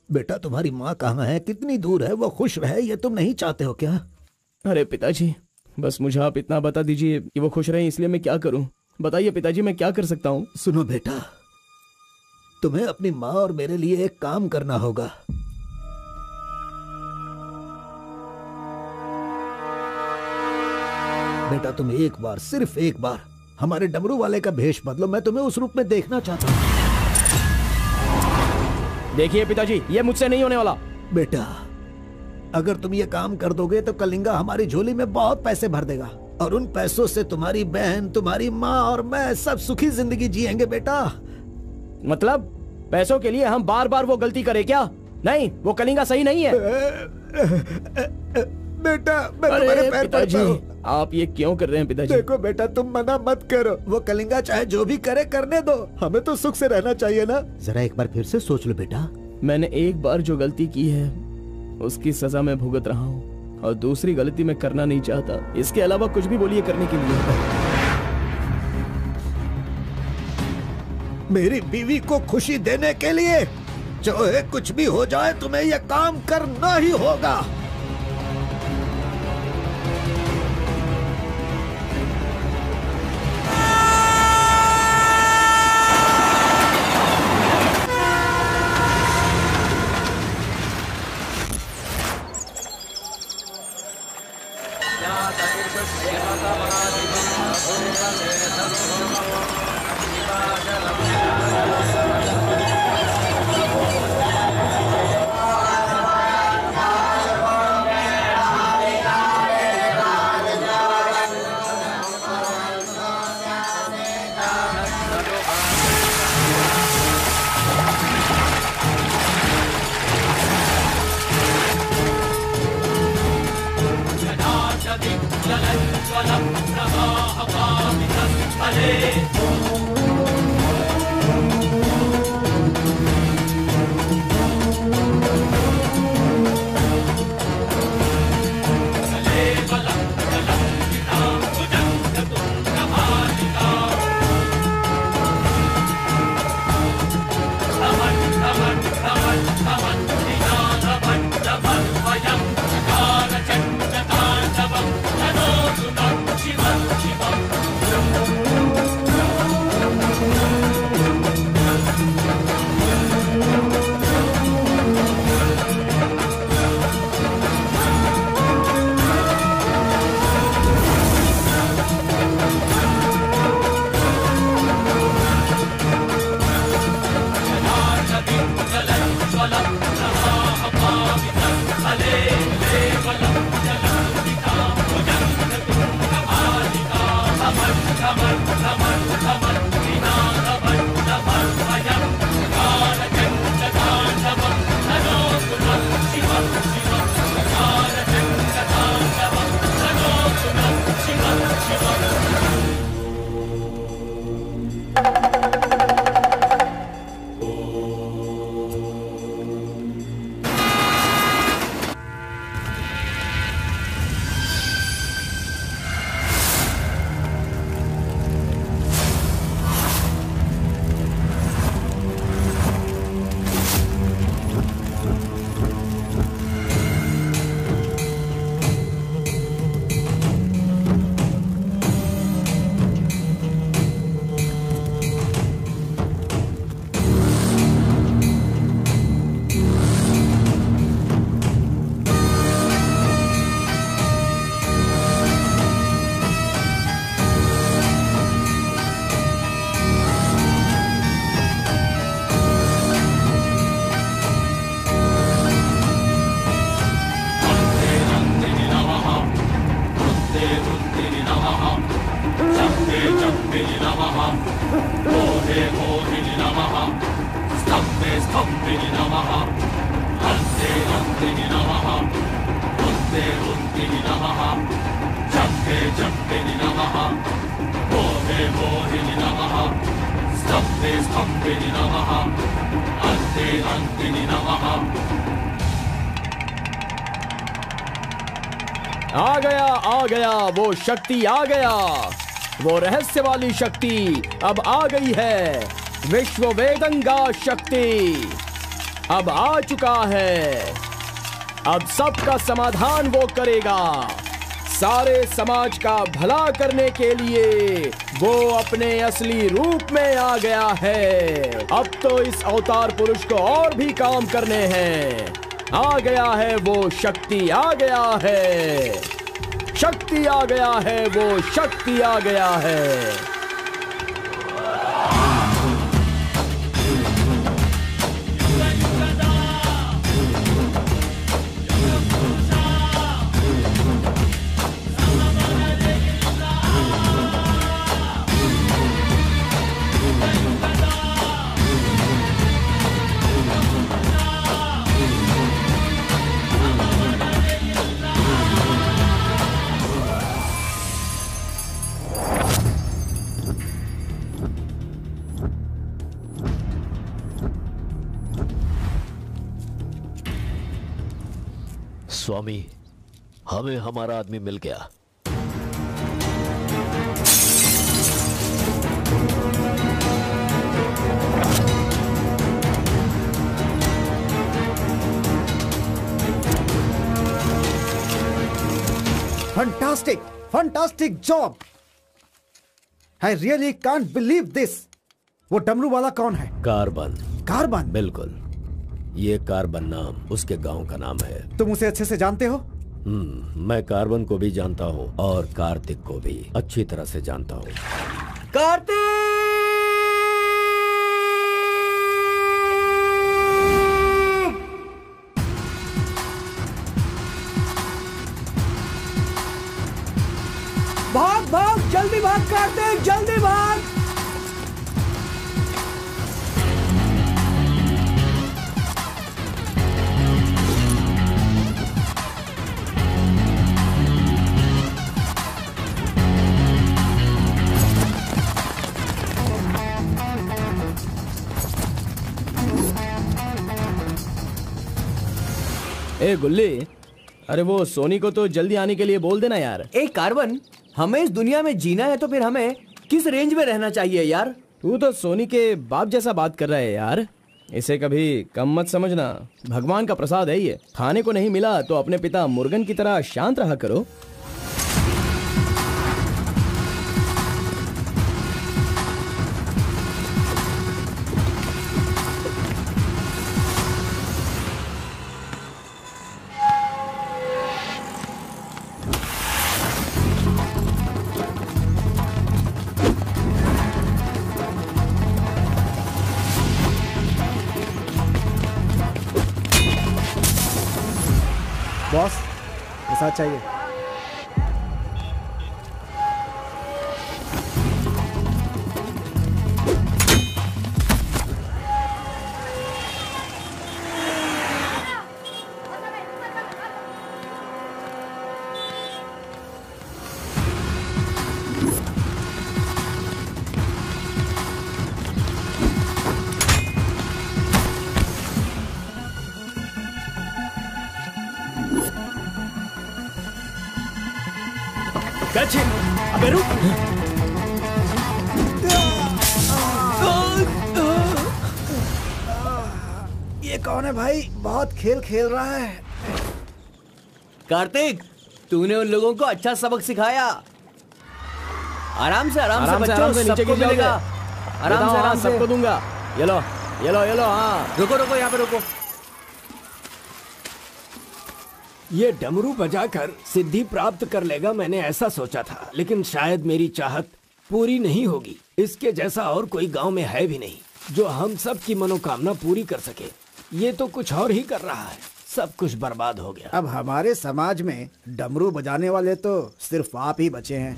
बेटा, तुम्हारी माँ कहाँ है? कितनी दूर है? वो खुश रहे, ये तुम नहीं चाहते हो क्या? अरे पिताजी, बस मुझे आप इतना बता दीजिए कि वो खुश रहे, इसलिए मैं क्या करूं? बताइए पिताजी, मैं क्या कर सकता हूं? सुनो बेटा, तुम्हें अपनी माँ और मेरे लिए एक काम करना होगा। बेटा, तुम एक बार, सिर्फ एक बार हमारे डमरू वाले का भेष बदलो। मैं तुम्हें उस रूप में देखना चाहता हूँ। देखिए पिताजी, ये मुझसे नहीं होने वाला। बेटा, अगर तुम ये काम कर दोगे तो कलिंगा हमारी झोली में बहुत पैसे भर देगा, और उन पैसों से तुम्हारी बहन, तुम्हारी माँ और मैं सब सुखी जिंदगी जिएंगे। बेटा, मतलब पैसों के लिए हम बार बार वो गलती करें क्या? नहीं, वो कलिंगा सही नहीं है। बेटा, मैं तुम्हारे पैर पड़ता हूं। आप ये क्यों कर रहे हैं पिताजी? देखो बेटा, तुम मना मत करो। वो कलिंगा चाहे जो भी करे, करने दो। हमें तो सुख से रहना चाहिए ना। जरा एक बार फिर से सोच लो बेटा। मैंने एक बार जो गलती की है उसकी सजा मैं भुगत रहा हूँ, और दूसरी गलती मैं करना नहीं चाहता। इसके अलावा कुछ भी बोलिए करने के लिए। मेरी बीवी को खुशी देने के लिए चाहे कुछ भी हो जाए, तुम्हें यह काम करना ही होगा। आ गया वो शक्ति, आ गया वो रहस्य वाली शक्ति अब आ गई है। विश्व वेदंगा शक्ति अब आ चुका है। अब सबका समाधान वो करेगा। सारे समाज का भला करने के लिए वो अपने असली रूप में आ गया है। अब तो इस अवतार पुरुष को और भी काम करने हैं। आ गया है वो शक्ति, आ गया है शक्ति, आ गया है वो शक्ति, आ गया है। स्वामी, हमें हमारा आदमी मिल गया। Fantastic job. I really can't believe this. वो डमरू वाला कौन है? कार्बन। कार्बन? बिल्कुल, ये कार्बन नाम उसके गांव का नाम है। तुम उसे अच्छे से जानते हो? मैं कार्बन को भी जानता हूँ और कार्तिक को भी अच्छी तरह से जानता हूँ। कार्तिक! भाग भाग, जल्दी भाग कार्तिक, जल्दी भाग। ए गुल्ली, अरे वो सोनी को तो जल्दी आने के लिए बोल देना यार। ए कार्बन, हमें इस दुनिया में जीना है तो फिर हमें किस रेंज में रहना चाहिए यार? तू तो सोनी के बाप जैसा बात कर रहा है यार। इसे कभी कम मत समझना, भगवान का प्रसाद है ये। खाने को नहीं मिला तो अपने पिता मुर्गन की तरह शांत रहा करो। बॉस, मसाज चाहिए। अबे रुक। ये कौन है भाई? बहुत खेल खेल रहा है। कार्तिक, तूने उन लोगों को अच्छा सबक सिखाया। आराम से बच्चों, नीचे सबको गिर मिलेगा। आराम से सबको दूंगा। ये लो। हाँ, रुको यहाँ पे रुको। ये डमरू बजाकर सिद्धि प्राप्त कर लेगा, मैंने ऐसा सोचा था, लेकिन शायद मेरी चाहत पूरी नहीं होगी। इसके जैसा और कोई गांव में है भी नहीं जो हम सब की मनोकामना पूरी कर सके। ये तो कुछ और ही कर रहा है, सब कुछ बर्बाद हो गया। अब हमारे समाज में डमरू बजाने वाले तो सिर्फ आप ही बचे हैं।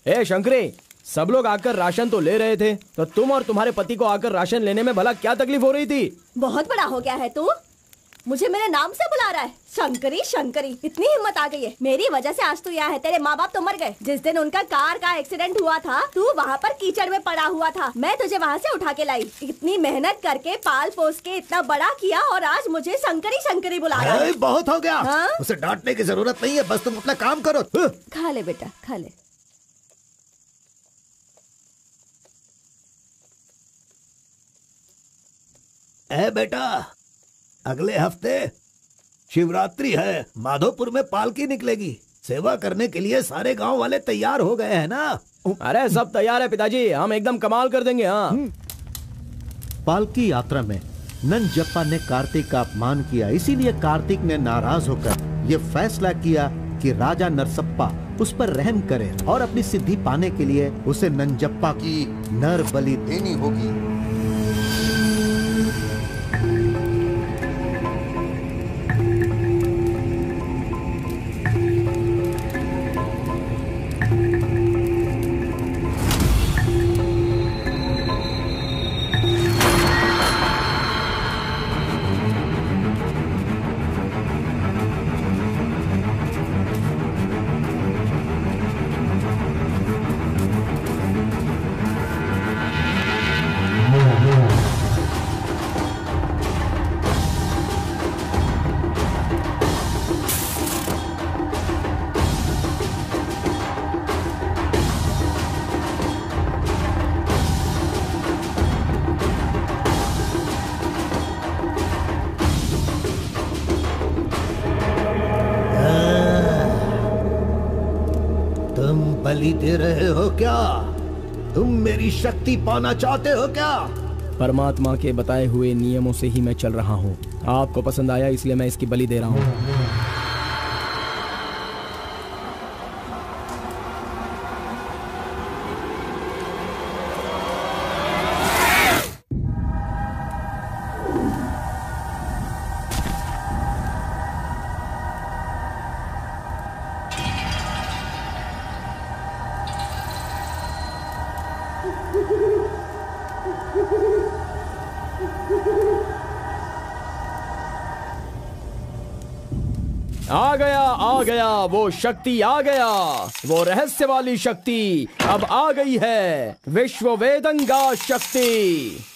ए शंकरी, सब लोग आकर राशन तो ले रहे थे, तो तुम और तुम्हारे पति को आकर राशन लेने में भला क्या तकलीफ हो रही थी? बहुत बड़ा हो गया है तू, मुझे मेरे नाम से बुला रहा है। शंकरी शंकरी, इतनी हिम्मत आ गई है। मेरी वजह से आज तू यहाँ है। तेरे माँ बाप तो मर गए। जिस दिन उनका कार का एक्सीडेंट हुआ था, तू वहाँ पर कीचड़ में पड़ा हुआ था। मैं तुझे वहाँ से उठा के लाई। इतनी मेहनत करके पाल पोस के इतना बड़ा किया और आज मुझे शंकरी शंकरी बुला रहा है। बहुत हो गया। हाँ? उसे डांटने की जरूरत नहीं है, बस तुम अपना काम करो। खा ले बेटा, खा ले। ए बेटा, अगले हफ्ते शिवरात्रि है, माधोपुर में पालकी निकलेगी। सेवा करने के लिए सारे गांव वाले तैयार हो गए हैं ना? अरे सब तैयार है पिताजी, हम एकदम कमाल कर देंगे। हाँ। पालकी यात्रा में नंजप्पा ने कार्तिक का अपमान किया, इसीलिए कार्तिक ने नाराज होकर ये फैसला किया कि राजा नरसप्पा उस पर रहम करे और अपनी सिद्धि पाने के लिए उसे नंजप्पा की नर बलि देनी होगी। बलि दे रहे हो क्या? तुम मेरी शक्ति पाना चाहते हो क्या? परमात्मा के बताए हुए नियमों से ही मैं चल रहा हूँ। आपको पसंद आया इसलिए मैं इसकी बलि दे रहा हूँ। आ गया वो शक्ति आ गया, वो रहस्य वाली शक्ति अब आ गई है, विश्व वेदंगा शक्ति।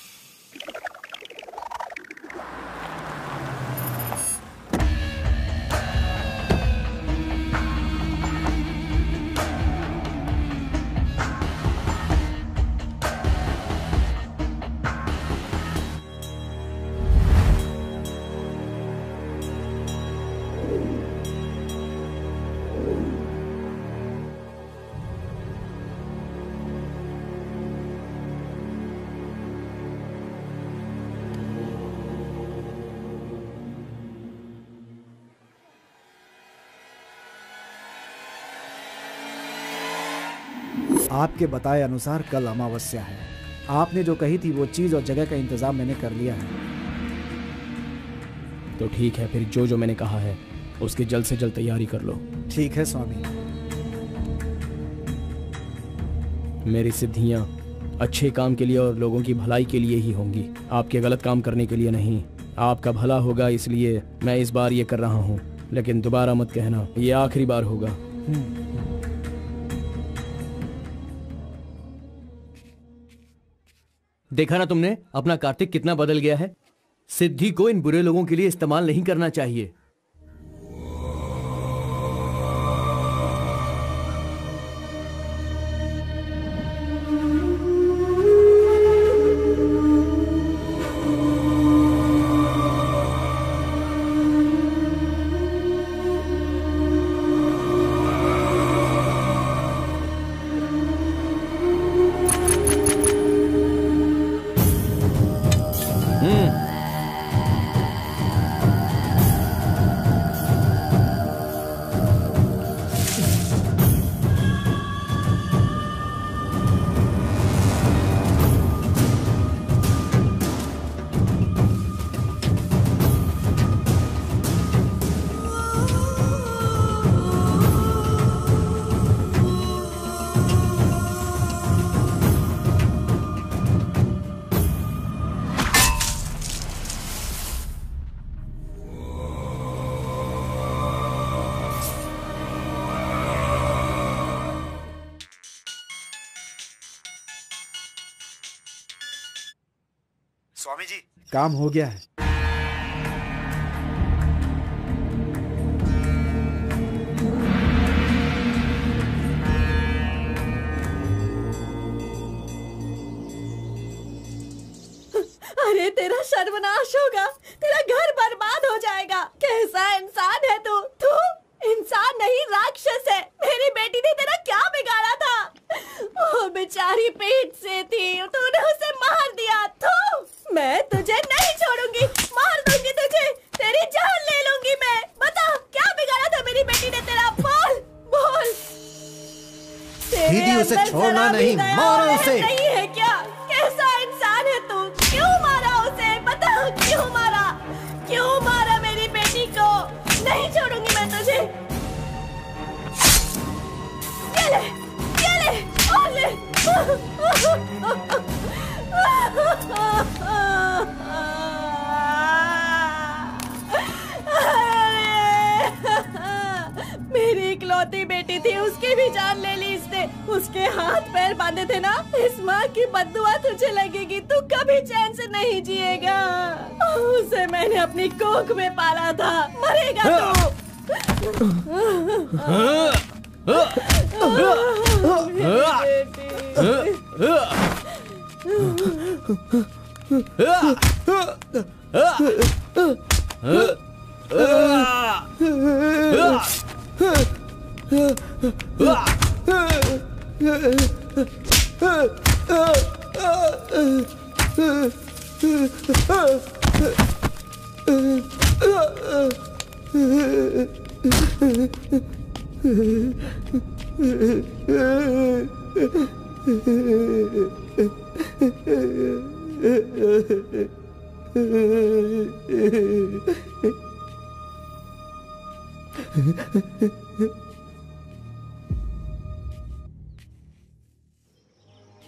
आपके बताए अनुसार कल अमावस्या है। आपने जो कही थी वो चीज और जगह का इंतजाम मैंने कर लिया है। तो ठीक है, फिर जो मैंने कहा है उसकी जल्द से जल्द तैयारी कर लो। ठीक है स्वामी। मेरी सिद्धियां अच्छे काम के लिए और लोगों की भलाई के लिए ही होंगी, आपके गलत काम करने के लिए नहीं। आपका भला होगा इसलिए मैं इस बार ये कर रहा हूँ, लेकिन दोबारा मत कहना, ये आखिरी बार होगा। देखा ना तुमने अपना कार्तिक कितना बदल गया है। सिद्धि को इन बुरे लोगों के लिए इस्तेमाल नहीं करना चाहिए। स्वामी जी, काम हो गया है। अरे तेरा सर्वनाश होगा, तेरा घर बर्बाद हो जाएगा। कैसा इंसान है तू? तू इंसान नहीं, राक्षस है। मेरी बेटी ने तेरा क्या बिगाड़ा था? वो बेचारी पेट से थी, तूने उसे मार दिया। तू, मैं तुझे नहीं छोड़ूंगी, मार दूंगी तुझे, तेरी जान ले लूंगी मैं। बता क्या बिगाड़ा था मेरी बेटी ने तेरा? बोल बोल। दीदी उसे छोड़ना नहीं, मारो उसे। नहीं है क्या? कैसा इंसान है तू? क्यों मारा उसे? बता क्यों मारा? क्यों मारा मेरी बेटी को? नहीं छोड़ूंगी मैं तुझे। ये ले, ये ले, और ले। मेरी इकलौती बेटी थी, उसकी भी जान ले ली इसने। उसके हाथ पैर बांधे थे ना, इस माँ की बद्दुआ तुझे लगेगी, तू कभी चैन से नहीं जिएगा। उसे मैंने अपनी कोख में पाला था, मरेगा तू।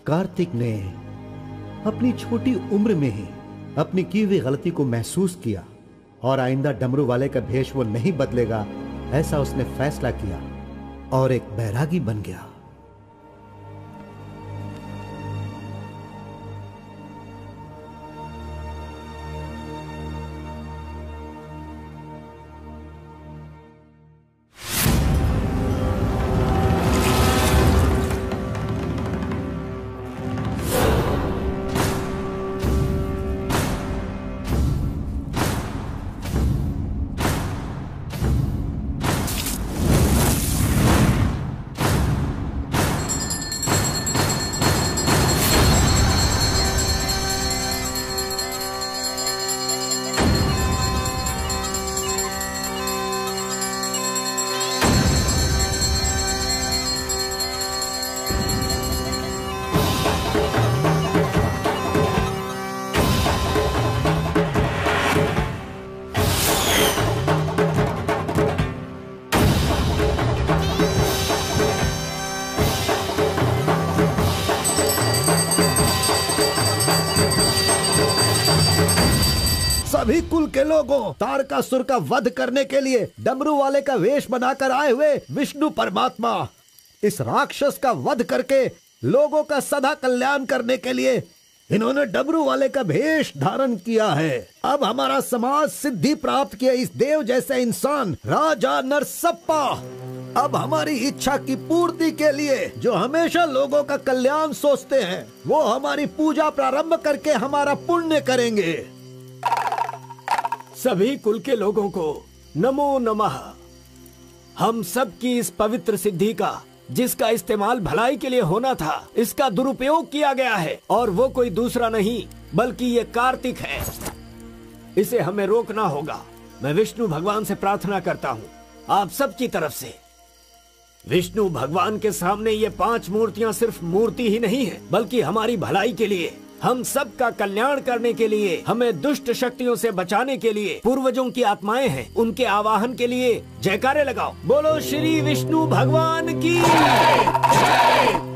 कार्तिक ने अपनी छोटी उम्र में ही अपनी की हुई गलती को महसूस किया और आइंदा डमरू वाले का भेष वो नहीं बदलेगा, ऐसा उसने फैसला किया और एक बैरागी बन गया। सभी कुल के लोगों, तारकासुर का वध करने के लिए डमरू वाले का वेश बनाकर आए हुए विष्णु परमात्मा इस राक्षस का वध करके लोगों का सदा कल्याण करने के लिए इन्होंने डमरू वाले का भेष धारण किया है। अब हमारा समाज सिद्धि प्राप्त किया इस देव जैसे इंसान राजा नरसप्पा अब हमारी इच्छा की पूर्ति के लिए, जो हमेशा लोगों का कल्याण सोचते हैं, वो हमारी पूजा प्रारंभ करके हमारा पुण्य करेंगे। सभी कुल के लोगों को नमो नमः। हम सब की इस पवित्र सिद्धि का, जिसका इस्तेमाल भलाई के लिए होना था, इसका दुरुपयोग किया गया है और वो कोई दूसरा नहीं बल्कि ये कार्तिक है। इसे हमें रोकना होगा। मैं विष्णु भगवान से प्रार्थना करता हूँ आप सब की तरफ से। विष्णु भगवान के सामने ये 5 मूर्तियाँ सिर्फ मूर्ति ही नहीं है, बल्कि हमारी भलाई के लिए, हम सब का कल्याण करने के लिए, हमें दुष्ट शक्तियों से बचाने के लिए पूर्वजों की आत्माएं हैं, उनके आवाहन के लिए जयकारे लगाओ। बोलो श्री विष्णु भगवान की।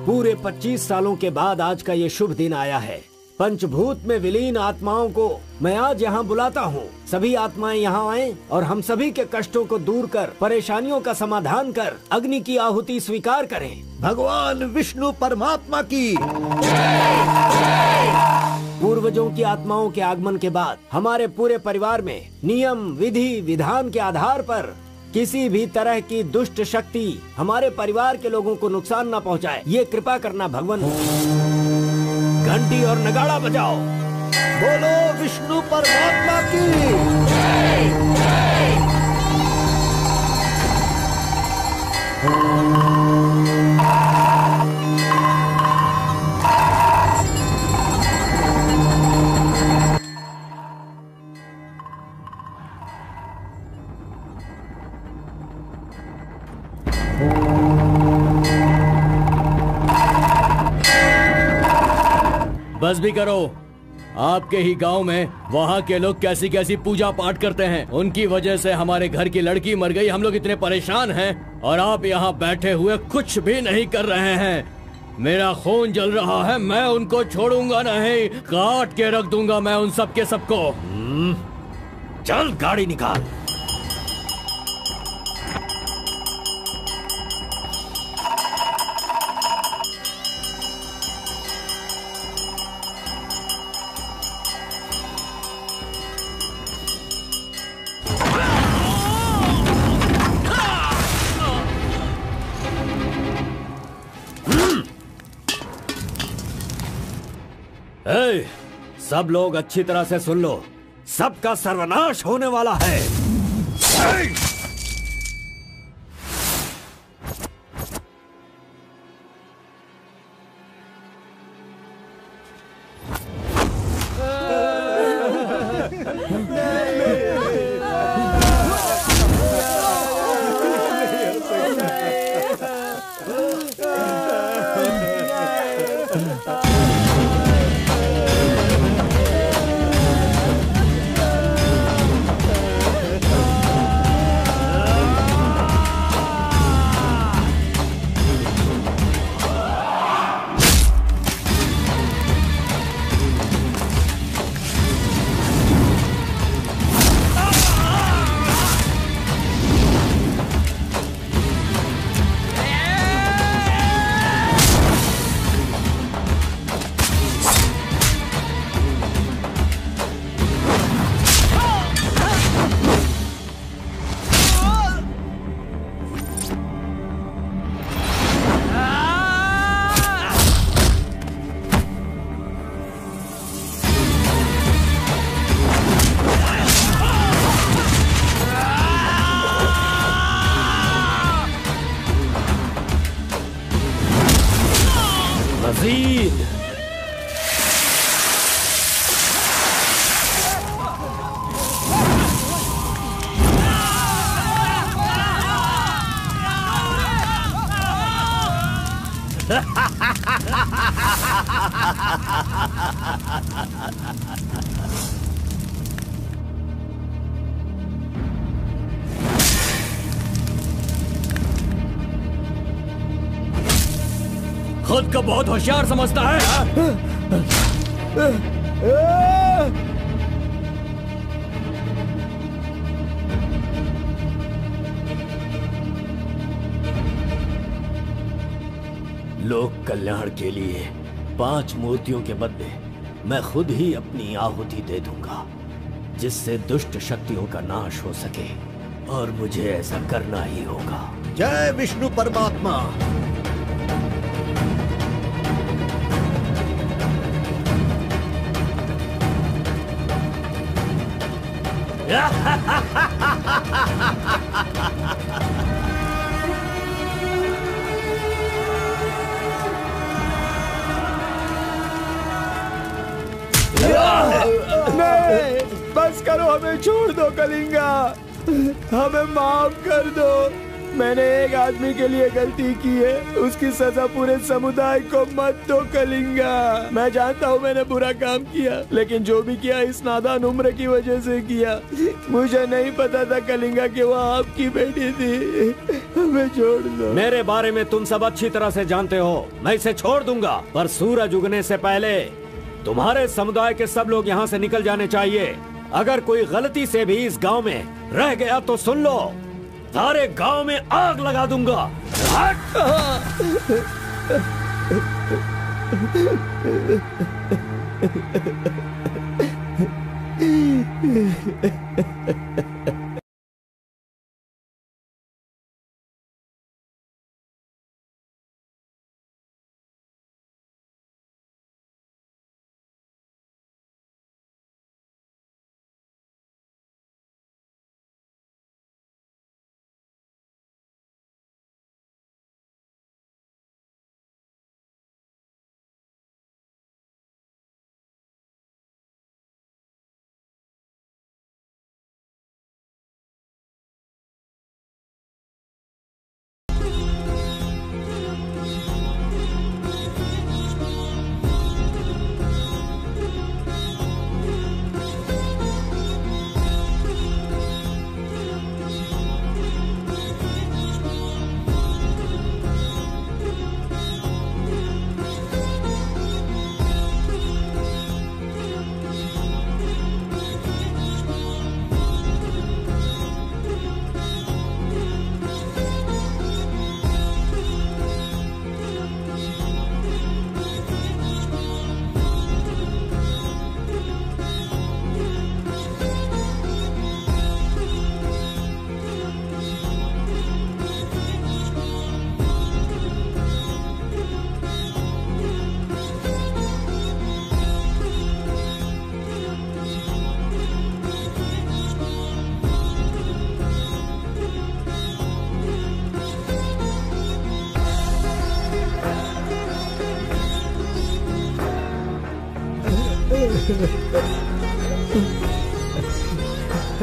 पूरे 25 सालों के बाद आज का ये शुभ दिन आया है। पंचभूत में विलीन आत्माओं को मैं आज यहाँ बुलाता हूँ। सभी आत्माएं यहाँ आएं और हम सभी के कष्टों को दूर कर, परेशानियों का समाधान कर, अग्नि की आहुति स्वीकार करें। भगवान विष्णु परमात्मा की। पूर्वजों की आत्माओं के आगमन के बाद हमारे पूरे परिवार में नियम, विधि, विधान के आधार पर किसी भी तरह की दुष्ट शक्ति हमारे परिवार के लोगों को नुकसान न पहुंचाए, ये कृपा करना भगवान। घंटी और नगाड़ा बजाओ। बोलो विष्णु परमात्मा की। बस भी करो। आपके ही गांव में वहाँ के लोग कैसी कैसी पूजा पाठ करते हैं, उनकी वजह से हमारे घर की लड़की मर गई। हम लोग इतने परेशान हैं और आप यहाँ बैठे हुए कुछ भी नहीं कर रहे हैं। मेरा खून जल रहा है, मैं उनको छोड़ूंगा नहीं, काट के रख दूंगा मैं उन सब के सबको। चल गाड़ी निकाल। सब लोग अच्छी तरह से सुन लो, सबका सर्वनाश होने वाला है। खुद को बहुत होशियार समझता है। लोक कल्याण के लिए 5 मूर्तियों के बदले मैं खुद ही अपनी आहुति दे दूंगा, जिससे दुष्ट शक्तियों का नाश हो सके, और मुझे ऐसा करना ही होगा। जय विष्णु परमात्मा। नहीं, बस करो, हमें छोड़ दो कलिंगा, हमें माफ कर दो। मैंने एक आदमी के लिए गलती की है, उसकी सजा पूरे समुदाय को मत दो कलिंगा। मैं जानता हूँ मैंने बुरा काम किया, लेकिन जो भी किया इस नादान उम्र की वजह से किया। मुझे नहीं पता था कलिंगा कि वो आपकी बेटी थी। हमें छोड़ दो। मेरे बारे में तुम सब अच्छी तरह से जानते हो, मैं इसे छोड़ दूंगा, पर सूरज उगने से पहले तुम्हारे समुदाय के सब लोग यहाँ से निकल जाने चाहिए। अगर कोई गलती से भी इस गांव में रह गया तो सुन लो, सारे गांव में आग लगा दूंगा।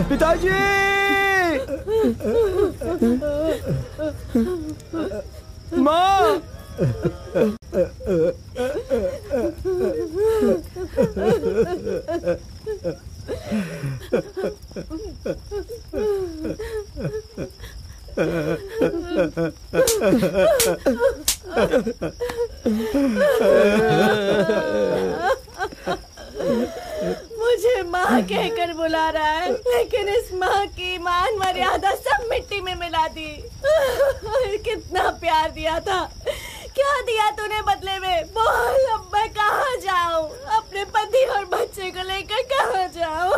पिताजी! माँ! मुझे माँ कहकर बुला रहा है, लेकिन इस माँ की मान मर्यादा सब मिट्टी में मिला दी। कितना प्यार दिया था, क्या दिया तूने बदले में? बोल, अब मैं कहाँ जाऊँ? अपने पति और बच्चे को लेकर कहाँ जाऊँ?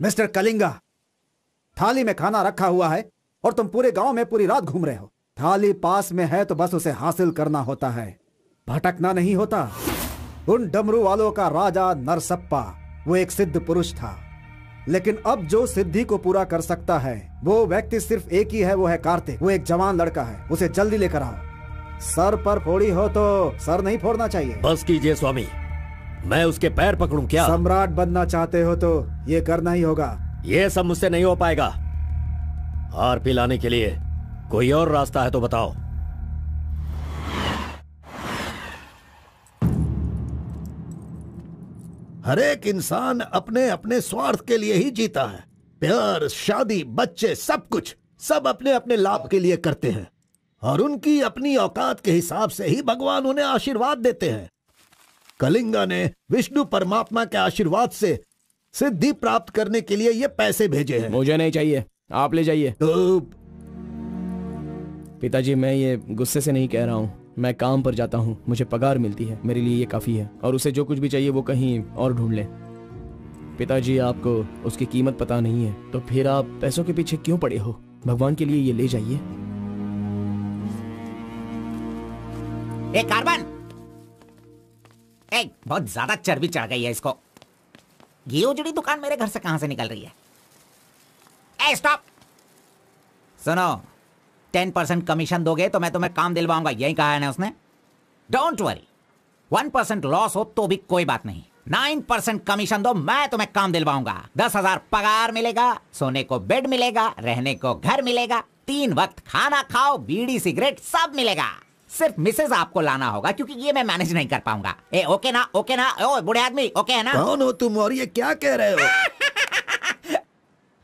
मिस्टर कलिंगा, थाली में खाना रखा हुआ है और तुम पूरे गांव में पूरी रात घूम रहे हो। थाली पास में है तो बस उसे हासिल करना होता है, भटकना नहीं होता। उन डमरू वालों का राजा नरसप्पा वो एक सिद्ध पुरुष था, लेकिन अब जो सिद्धि को पूरा कर सकता है वो व्यक्ति सिर्फ एक ही है, वो है कार्तिक। वो एक जवान लड़का है, उसे जल्दी लेकर आओ। सर पर फोड़ी हो तो सर नहीं फोड़ना चाहिए। बस कीजिए स्वामी, मैं उसके पैर पकड़ूं क्या? सम्राट बनना चाहते हो तो ये करना ही होगा। ये सब मुझसे नहीं हो पाएगा। हार पिलाने के लिए कोई और रास्ता है तो बताओ। हर एक इंसान अपने अपने स्वार्थ के लिए ही जीता है। प्यार, शादी, बच्चे, सब कुछ सब अपने अपने लाभ के लिए करते हैं और उनकी अपनी औकात के हिसाब से ही भगवान उन्हें आशीर्वाद देते हैं। कलिंगा ने विष्णु परमात्मा के आशीर्वाद से सिद्धि प्राप्त करने के लिए ये पैसे भेजे हैं। मुझे नहीं चाहिए, आप ले जाइए। तो पिताजी, मैं ये गुस्से से नहीं कह रहा हूँ। मैं काम पर जाता हूँ, मुझे पगार मिलती है, मेरे लिए ये काफी है। और उसे जो कुछ भी चाहिए वो कहीं और ढूंढ ले। पिताजी, आपको उसकी कीमत पता नहीं है तो फिर आप पैसों के पीछे क्यों पड़े हो? भगवान के लिए ये ले जाइए। कार्बन, बहुत ज्यादा चर्बी चढ़ गई है इसको। ये उजड़ी दुकान मेरे घर से कहां से निकल रही है? स्टॉप! सुनो, 10% कमीशन दोगे तो मैं तुम्हें काम दिलवाऊंगा, यही कहा है ना उसने। डोंट वरी, 1% लॉस हो तो भी कोई बात नहीं। 9% कमीशन दो, मैं तुम्हें काम दिलवाऊंगा। 10,000 पगार मिलेगा, सोने को बेड मिलेगा, रहने को घर मिलेगा, 3 वक्त खाना खाओ, बीड़ी सिगरेट सब मिलेगा। सिर्फ मिसेज आपको लाना होगा क्योंकि ये मैं मैनेज नहीं कर पाऊंगा। ओके ना? ओके ना? ओ बूढ़े आदमी, ओके है ना? कौन हो तुम और ये क्या कह रहे हो?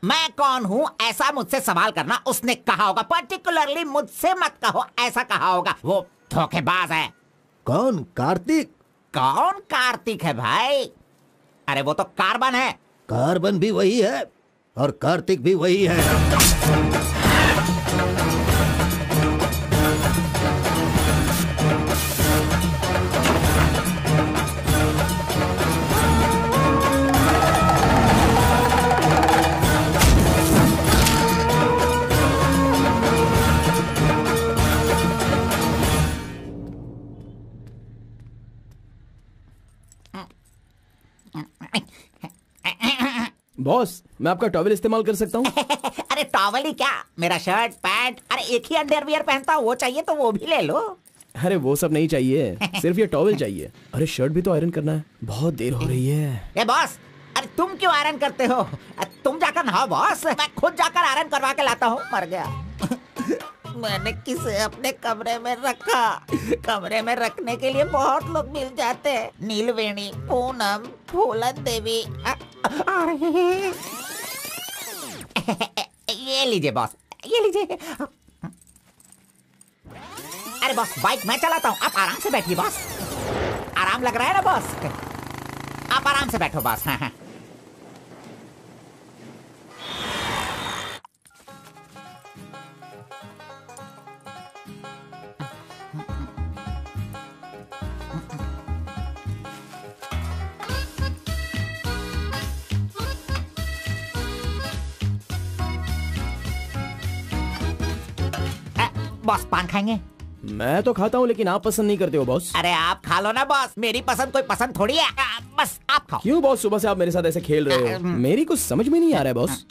मैं कौन हूँ ऐसा मुझसे सवाल करना उसने कहा होगा। पर्टिकुलरली मुझसे मत कहो, ऐसा कहा होगा। वो धोखेबाज है। कौन? कार्तिक? कौन कार्तिक है भाई? अरे वो तो कार्बन है। कार्बन भी वही है और कार्तिक भी वही है। बॉस, मैं आपका टॉवल इस्तेमाल कर सकता हूँ? अरे टॉवल ही क्या, मेरा शर्ट पैंट, अरे एक ही अंडरवियर पहनता हूँ, वो चाहिए तो वो भी ले लो। अरे वो सब नहीं चाहिए, सिर्फ ये टॉवल चाहिए। अरे शर्ट भी तो आयरन करना है, बहुत देर हो रही है। ए बॉस, अरे तुम क्यों आयरन करते हो? तुम जाकर नहाओ बॉस, मैं खुद जाकर आयरन करवा के लाता हूँ। मर गया। मैंने किसे अपने कमरे में रखा? कमरे में रखने के लिए बहुत लोग मिल जाते हैं। नीलवेणी, पूनम, फूलन देवी। ये लीजिए बॉस, ये लीजिए। अरे बॉस, बाइक मैं चलाता हूँ, आप आराम से बैठिए बॉस। आराम लग रहा है ना बॉस? आप आराम से बैठो बॉस। हाँ हाँ। बॉस पान खाएंगे? मैं तो खाता हूँ लेकिन आप पसंद नहीं करते हो बॉस। अरे आप खा लो ना बॉस, मेरी पसंद कोई पसंद थोड़ी है। बस आप खाओ। क्यों बॉस, सुबह से आप मेरे साथ ऐसे खेल रहे हो? मेरी कुछ समझ में नहीं आ रहा है बॉस।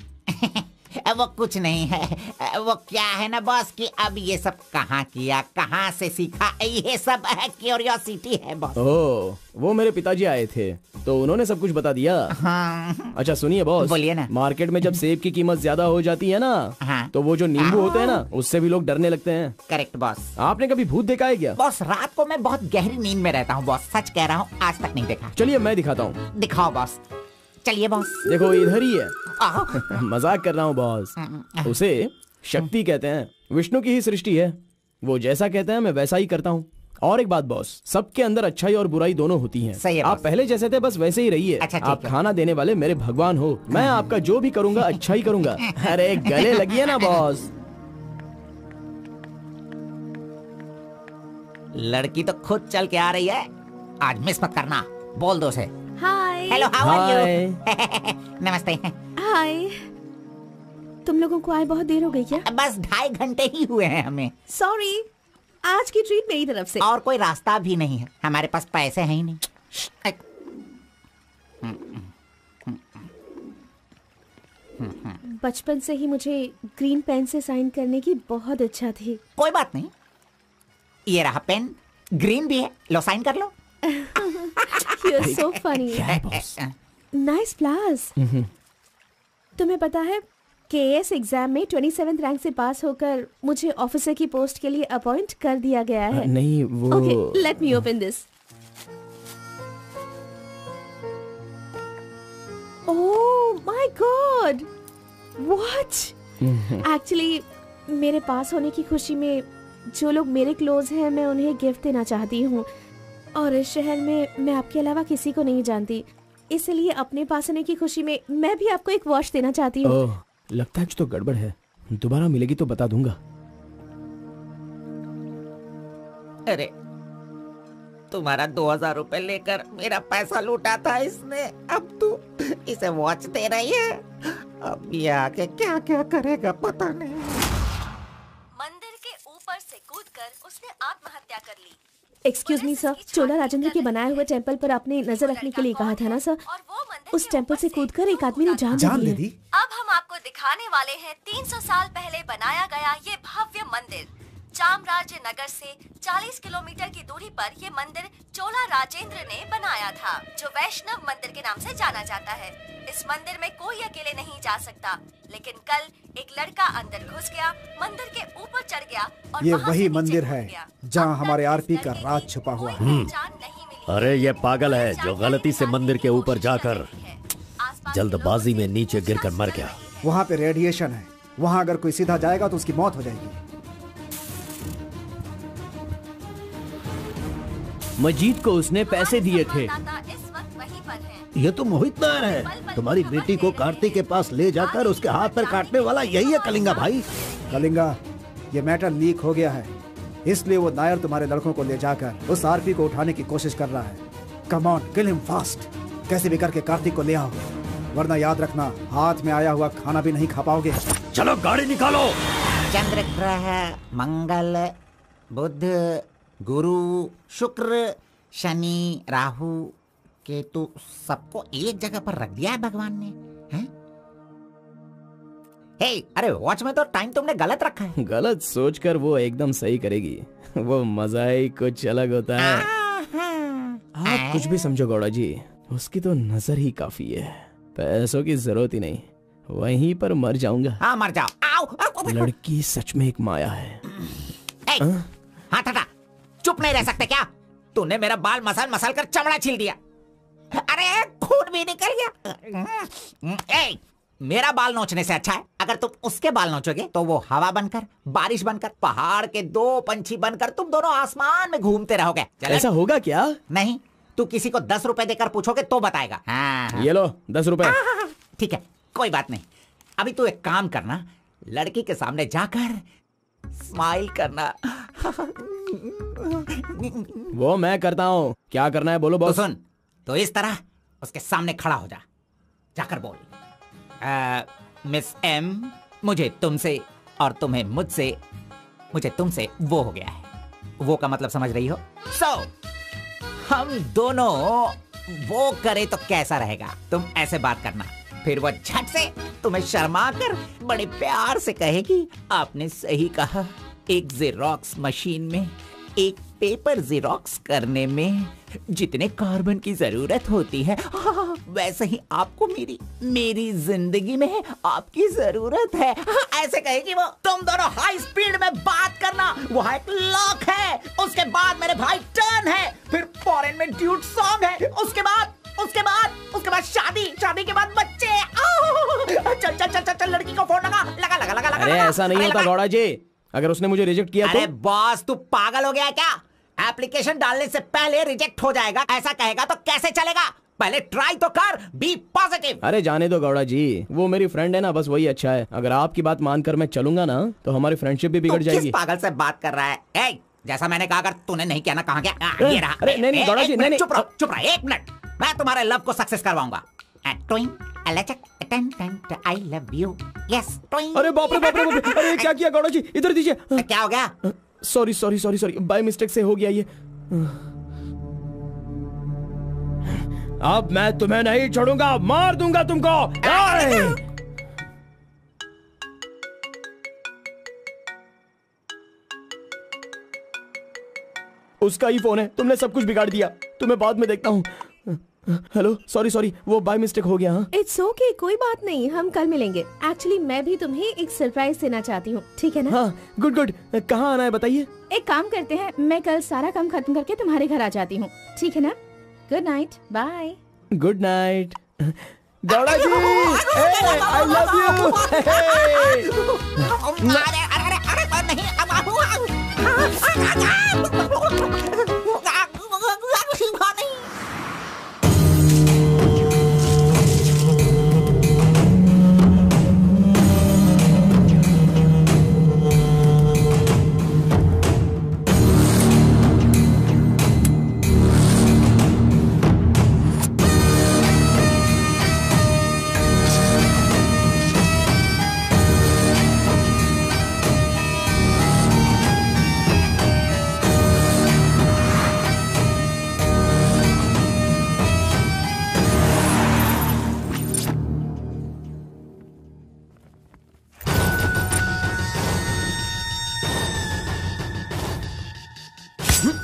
वो कुछ नहीं है, वो क्या है ना बॉस कि अब ये सब कहाँ किया, कहाँ से सीखा, ये सब क्यूरियोसिटी है बॉस। ओह, वो मेरे पिताजी आए थे तो उन्होंने सब कुछ बता दिया। हाँ। अच्छा सुनिए बॉस, बोलिए ना। मार्केट में जब सेब की कीमत ज्यादा हो जाती है ना, हाँ। तो वो जो नींबू होते हैं ना, उससे भी लोग डरने लगते हैं। Correct boss. आपने कभी भूत देखा है क्या? बॉस रात को मैं बहुत गहरी नींद में रहता हूँ बॉस, सच कह रहा हूँ, आज तक नहीं देखा। चलिए मैं दिखाता हूँ। दिखाओ बॉस। चलिए बॉस। देखो इधर ही है। मजाक कर रहा हूँ बॉस। उसे शक्ति कहते हैं, विष्णु की ही सृष्टि है। वो जैसा कहते हैं मैं वैसा ही करता हूँ। और एक बात बॉस, सबके अंदर अच्छाई और बुराई दोनों होती हैं। सही है आप बॉस। पहले जैसे थे बस वैसे ही रहिए। अच्छा, ठीक आप है। खाना देने वाले मेरे भगवान हो, मैं आपका जो भी करूँगा अच्छा ही करूँगा। अरे गले लगिए ना बॉस। लड़की तो खुद चल के आ रही है, आज मिस मत करना, बोल दो उसे। Hi. Hello, how are you? नमस्ते। हाय। तुम लोगों को आए बहुत देर हो गई क्या? बस 2.5 घंटे ही हुए हैं हमें। सॉरी, आज की ट्रीट मेरी तरफ से। और कोई रास्ता भी नहीं है, हमारे पास पैसे हैं ही नहीं। बचपन से ही मुझे ग्रीन पेन से साइन करने की बहुत इच्छा थी। कोई बात नहीं, ये रहा पेन, ग्रीन भी है, लो साइन कर लो। You're so funny. Nice flowers. तुम्हें पता है KS एग्जाम में 27th रैंक से पास होकर मुझे ऑफिसर की पोस्ट के लिए अपॉइंट कर दिया गया है। नहीं वो। Okay, let me open this. Oh my God! What? Actually, मेरे पास होने की खुशी में जो लोग मेरे क्लोज हैं मैं उन्हें गिफ्ट देना चाहती हूँ, और इस शहर में मैं आपके अलावा किसी को नहीं जानती, इसलिए अपने पास होने की खुशी में मैं भी आपको एक वॉच देना चाहती हूँ। ओह, लगता है कुछ तो गड़बड़ है, दोबारा मिलेगी तो बता दूंगा। अरे तुम्हारा 2000 रुपए लेकर मेरा पैसा लूटा था इसने, अब तू इसे वॉच दे रही है। अब ये आके क्या क्या करेगा पता नहीं। मंदिर के ऊपर से कूदकर उसने आत्महत्या कर ली। एक्सक्यूज मी सर, चोला राजेंद्र के बनाए हुए टेंपल पर आपने नजर रखने के लिए कहा था ना सर? उस टेंपल से कूदकर एक आदमी ने जान ले ली। अब हम आपको दिखाने वाले हैं 300 साल पहले बनाया गया ये भव्य मंदिर। चामराज नगर से 40 किलोमीटर की दूरी पर ये मंदिर चोला राजेंद्र ने बनाया था, जो वैष्णव मंदिर के नाम से जाना जाता है। इस मंदिर में कोई अकेले नहीं जा सकता, लेकिन कल एक लड़का अंदर घुस गया, मंदिर के ऊपर चढ़ गया और ये वही मंदिर है जहाँ हमारे आरपी का राज छुपा हुआ है। अरे ये पागल है जो गलती से मंदिर के ऊपर जाकर जल्दबाजी में नीचे गिरकर मर गया। वहाँ पे रेडिएशन है, वहाँ अगर कोई सीधा जाएगा तो उसकी मौत हो जाएगी। मजीद को उसने पैसे दिए थे। ये तो मोहित नायर है, तुम्हारी बेटी को कार्तिक के पास ले जाकर उसके हाथ पर काटने वाला यही है कलिंगा भाई। कलिंगा, ये मैटर लीक हो गया है, इसलिए वो नायर तुम्हारे लड़कों को ले जाकर उस आरपी को उठाने की कोशिश कर रहा है। Come on, kill him fast, कैसे भी करके कार्तिक को ले आओ, वरना याद रखना हाथ में आया हुआ खाना भी नहीं खा पाओगे। चलो गाड़ी निकालो। चंद्र ग्रह, मंगल, बुध, गुरु, शुक्र, शनि, राहु, केतु, सबको एक जगह पर रख दिया है भगवान ने, हैं? हे, अरे वॉच में तो टाइम तुमने गलत रखा है। गलत सोचकर वो एकदम सही करेगी, वो मजा ही कुछ अलग होता है। आप कुछ भी समझो गौड़ा जी, उसकी तो नजर ही काफी है, पैसों की जरूरत ही नहीं, वहीं पर मर जाऊंगा। हाँ मर जाओ। आओ। लड़की सच में एक माया है। हाथ हटा, चुप नहीं रह सकते क्या? तूने मेरा बाल मसल मसल कर चमड़ा छील दिया, अरे खून भी निकल गया। ए, मेरा बाल नोचने से अच्छा है अगर तुम उसके बाल नोचोगे तो वो हवा बनकर, बारिश बनकर, पहाड़ के 2 पंछी बनकर तुम दोनों आसमान में घूमते रहोगे। ऐसा होगा क्या? नहीं, तू किसी को 10 रुपए देकर पूछोगे तो बताएगा। हाँ। ये लो 10 रुपए। ठीक है, कोई बात नहीं। अभी तू एक काम करना, लड़की के सामने जाकर स्माइल करना। वो मैं करता हूँ, क्या करना है बोलो बॉस। तो सुन, तो इस तरह उसके सामने खड़ा हो जा, जाकर बोल, मिस एम, मुझे तुमसे और तुम्हें मुझसे, मुझे तुमसे वो हो गया है। वो का मतलब समझ रही हो? हम दोनों वो करे तो कैसा रहेगा? तुम ऐसे बात करना, फिर वो झट से तुम्हें शर्मा कर बड़े प्यार से कहेगी, आपने सही कहा, एक जेरोक्स मशीन में एक पेपर जेरोक्स करने में जितने कार्बन की जरूरत होती है, वैसे ही आपको मेरी जिंदगी में आपकी जरूरत है। ऐसे कहेगी वो। तुम दोनों हाई स्पीड में बात करना, वहाँ एक लॉक है, उसके बाद मेरे भाई टर्न है, फिर फॉरेन में ड्यूट सॉन्ग है, उसके बाद शादी के बाद बच्चे। चल लड़की को फोन लगा। अरे ऐसा नहीं होता गौड़ा जी, अगर उसने मुझे रिजेक्ट किया तो? अरे बॉस, तू पागल हो गया क्या? एप्लीकेशन डालने से पहले रिजेक्ट हो जाएगा, ऐसा कहेगा तो कैसे चलेगा? पहले ट्राई तो कर, बी पॉजिटिव। अरे जाने दो गौड़ा जी, वो मेरी फ्रेंड है ना, बस वही अच्छा है। अगर आपकी बात मानकर मैं चलूंगा ना तो हमारी फ्रेंडशिप भी बिगड़ जाएगी। किस पागल से बात कर रहा है? जैसा मैंने कहा, अगर तूने नहीं किया ना, कहाँ गया? ये रहा। अरे नहीं गौड़ा जी, नहीं। चुप रहा, 1 मिनट। मैं तुम्हारे लव को सक्सेस करवाऊंगा। आई लव यू। यस। अरे बाप रे बाप रे बाप रे, अरे क्या किया गौड़ा जी, इधर दीजिए। क्या हो गया? Sorry sorry sorry sorry, by mistake से हो गया ये। अब मैं तुम्हें नहीं छोड़ूंगा, मार दूंगा तुमको। उसका ही फोन है, तुमने सब कुछ बिगाड़ दिया। तुम्हें बाद में देखता हूँ। हेलो, सॉरी सॉरी, वो बाय मिस्टेक हो गया। हाँ इट्स ओके, कोई बात नहीं, हम कल मिलेंगे। एक्चुअली मैं भी तुम्हें एक सरप्राइज देना चाहती हूँ, ठीक है ना? हाँ गुड गुड, कहाँ आना है बताइए। एक काम करते हैं, मैं कल सारा काम खत्म करके तुम्हारे घर आ जाती हूँ, ठीक है ना? Good night, bye. Good night Gowda ji, I love you.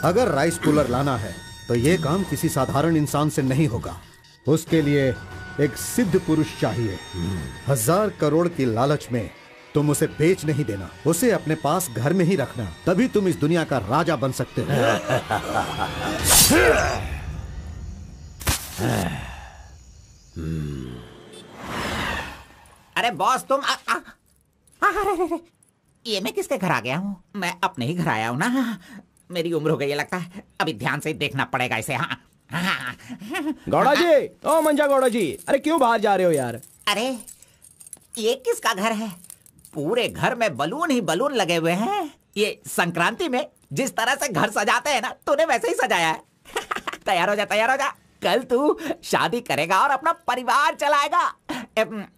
अगर राइस कूलर लाना है तो यह काम किसी साधारण इंसान से नहीं होगा। उसके लिए एक सिद्ध पुरुष चाहिए। 1000 करोड़ की लालच में तुम उसे बेच नहीं देना, उसे अपने पास घर में ही रखना, तभी तुम इस दुनिया का राजा बन सकते हो। अरे बॉस तुम ये मैं किसके घर आ गया हूँ? मैं अपने ही घर आया हूँ ना। मेरी उम्र हो गई है लगता है, अभी ध्यान से देखना पड़ेगा इसे। हाँ गौड़ा जी, ओ मंजा गौड़ा जी, अरे क्यों बाहर जा रहे हो यार? अरे ये किसका घर है? पूरे घर में बलून ही बलून लगे हुए हैं। ये संक्रांति में जिस तरह से घर सजाते हैं ना, तूने वैसे ही सजाया है। तैयार हो जा, तैयार हो जा, कल तू शादी करेगा और अपना परिवार चलाएगा।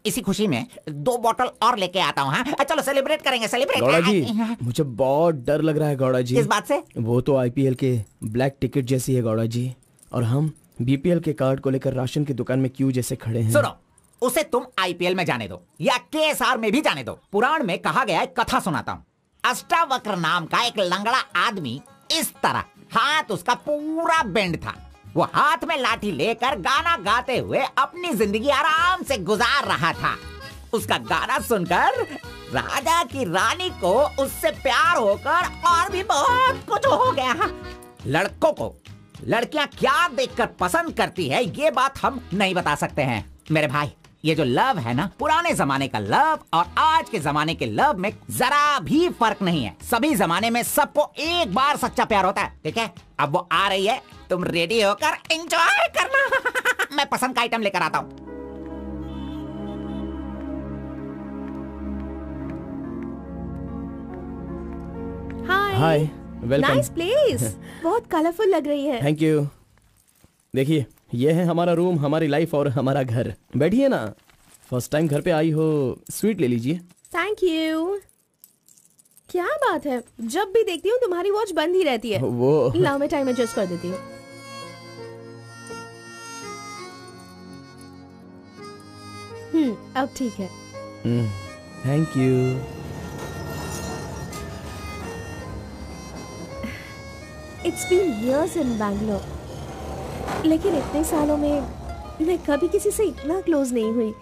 इसी खुशी में 2 बोतल और लेके आता हूँ। हाँ चलो सेलिब्रेट करेंगे, सेलिब्रेट। गौड़ा जी मुझे बहुत डर लग रहा है गौड़ा जी। किस बात से? वो तो आईपीएल के ब्लैक टिकट जैसी है गौड़ा जी, और हम बीपीएल के कार्ड को लेकर राशन की दुकान में क्यों जैसे खड़े हैं। सुनो, उसे तुम आईपीएल में जाने दो या केएसआर में भी जाने दो। पुराण में कहा गया है, कथा सुनाता हूँ। अष्टावक्र नाम का एक लंगड़ा आदमी, इस तरह हाथ उसका पूरा बेंड था। वो हाथ में लाठी लेकर गाना गाते हुए अपनी जिंदगी आराम से गुजार रहा था। उसका गाना सुनकर राजा की रानी को उससे प्यार होकर और भी बहुत कुछ हो गया। लड़कों को लड़कियां क्या देखकर पसंद करती है, ये बात हम नहीं बता सकते हैं मेरे भाई। ये जो लव है ना, पुराने जमाने का लव और आज के जमाने के लव में जरा भी फर्क नहीं है। सभी जमाने में सबको एक बार सच्चा प्यार होता है, ठीक है? अब वो आ रही है, तुम रेडी होकर एंजॉय करना। मैं पसंद का आइटम लेकर आता हूँ। हाय, वेलकम। नाइस प्लेस, बहुत कलरफुल लग रही है। Thank you. देखिए, ये है हमारा रूम, हमारी लाइफ और हमारा घर। बैठिए ना, फर्स्ट टाइम घर पे आई हो, स्वीट ले लीजिए। Thank you. क्या बात है, जब भी देखती हूँ तुम्हारी वॉच बंद ही रहती है। वो लाओ मैं टाइम एडजस्ट कर देती हूँ। अब ठीक है। Thank you. It's been years in Bangalore, लेकिन इतने सालों में मैं कभी किसी से इतना क्लोज नहीं हुई।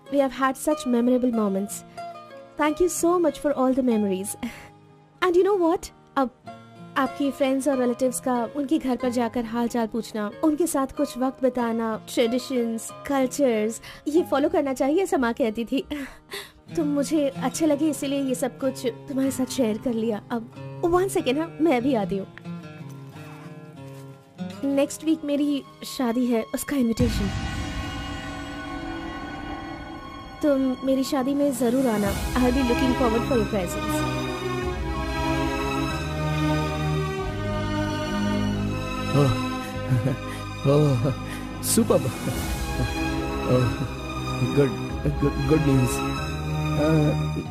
We have had such memorable moments. Thank you so much for all the memories. And you know what? अब आपकी फ्रेंड्स और रिलेटिव्स का उनके घर पर जाकर हाल चाल पूछना, उनके साथ कुछ वक्त बिताना, ट्रेडिशंस, कल्चर्स, ये फॉलो करना चाहिए, ऐसा माँ कहती थी। तुम मुझे अच्छे लगे इसीलिए ये सब कुछ तुम्हारे साथ शेयर कर लिया। अब 1 सेकेंड, हाँ मैं भी आती हूँ। नेक्स्ट वीक मेरी शादी है, उसका इनविटेशन। तुम मेरी शादी में जरूर आना। I will be looking forward for your presence. Super, good news.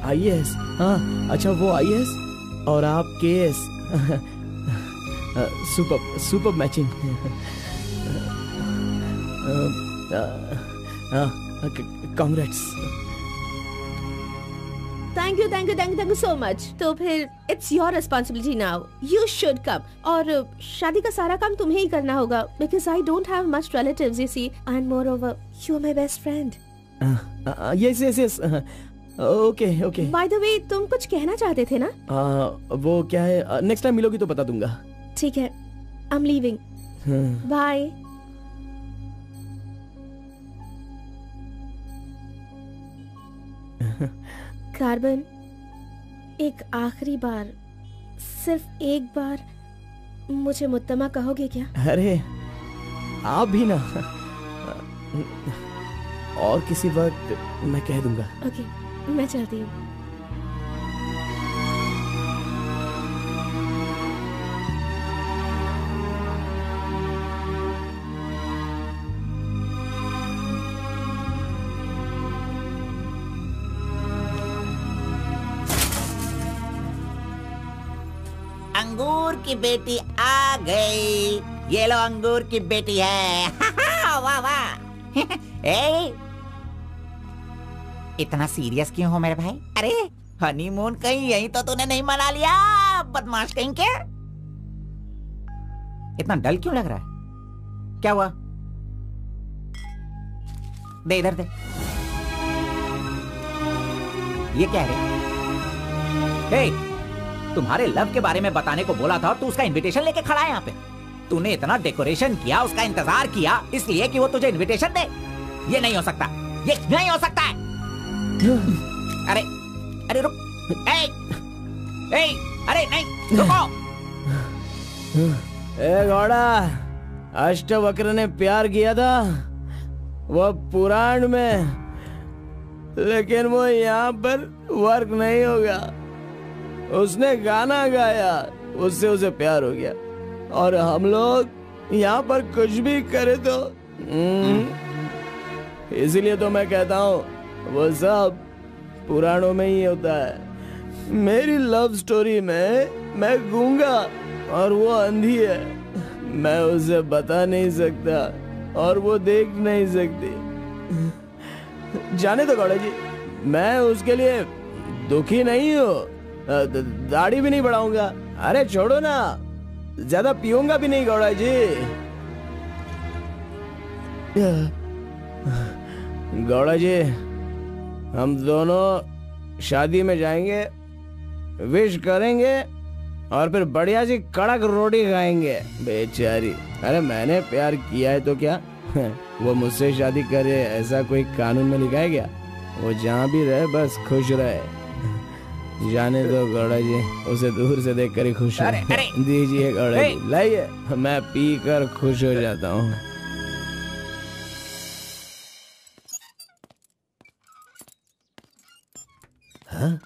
IAS, हाँ अच्छा वो IAS और आप KS। Super matching. Congrats. Thank you so much. तो फिर it's your responsibility now, you should come. और शादी का सारा काम तुम्हें ही करना होगा, because I don't have much relatives you see, and moreover you are my best friend. Yes okay. By the way तुम कुछ कहना चाहते थे ना? वो क्या है, नेक्स्ट टाइम मिलोगी तो बता दूंगा। ठीक है, I am leaving, bye. Carbon, एक आखिरी बार, सिर्फ एक बार मुझे मुत्तमा कहोगे क्या? अरे आप भी ना, और किसी वक्त मैं कह दूंगा। ओके, मैं चलती हूँ। अंगूर की बेटी आ गई। ये लो अंगूर की बेटी है। वाह वाह। ए, इतना सीरियस क्यों हो मेरे भाई? अरे हनीमून कहीं यहीं तो तूने नहीं मना लिया, बदमाश कहीं के? इतना डल क्यों लग रहा है? क्या हुआ? दे इधर दे। ये क्या है? हे, तुम्हारे लव के बारे में बताने को बोला था और तू उसका इनविटेशन लेके खड़ा है यहाँ पे। तूने इतना डेकोरेशन किया, उसका इंतजार किया इसलिए कि वो तुझे इनविटेशन दे। ये नहीं हो सकता, ये नहीं हो सकता है। अरे अरे रुक, अरे नहीं रुको। ए घोड़ा, अष्टवक्र ने प्यार किया था वो पुराण में, लेकिन वो यहाँ पर वर्क नहीं होगा। उसने गाना गाया, उससे उसे प्यार हो गया, और हम लोग यहाँ पर कुछ भी करे तो इसलिए तो मैं कहता हूँ वो सब पुराणों में ही होता है। मेरी लव स्टोरी में मैं गूंगा और वो अंधी है। मैं उसे बता नहीं सकता और वो देख नहीं सकती। जाने दो गौड़ा जी, मैं उसके लिए दुखी नहीं हूँ, दाढ़ी भी नहीं बढ़ाऊंगा। अरे छोड़ो ना, ज्यादा पीऊंगा भी नहीं गौड़ा जी। गौड़ा जी, हम दोनों शादी में जाएंगे, विश करेंगे और फिर बढ़िया सी कड़क रोटी खाएंगे। बेचारी, अरे मैंने प्यार किया है तो क्या वो मुझसे शादी करे ऐसा कोई कानून में लिखा है क्या? वो जहाँ भी रहे बस खुश रहे। जाने दो गौड़ा जी, उसे दूर से देखकर ही खुश है। दीजिए गौड़ा जी, लाइए, मैं पी कर खुश हो जाता हूँ। हाँ?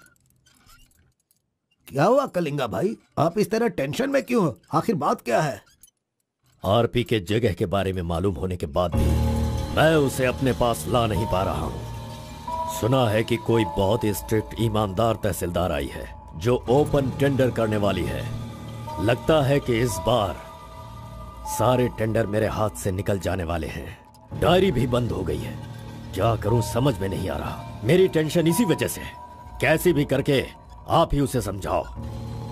क्या हुआ कलिंगा भाई, आप इस तरह टेंशन में क्यों हो? आखिर बात क्या है? आरपी के जगह के बारे में मालूम होने के बाद भी मैं उसे अपने पास ला नहीं पा रहा हूँ। सुना है कि कोई बहुत ही स्ट्रिक्ट ईमानदार तहसीलदार आई है जो ओपन टेंडर करने वाली है। लगता है कि इस बार सारे टेंडर मेरे हाथ से निकल जाने वाले हैं। डायरी भी बंद हो गई है। क्या करूं समझ में नहीं आ रहा। मेरी टेंशन इसी वजह से है। कैसे भी करके आप ही उसे समझाओ।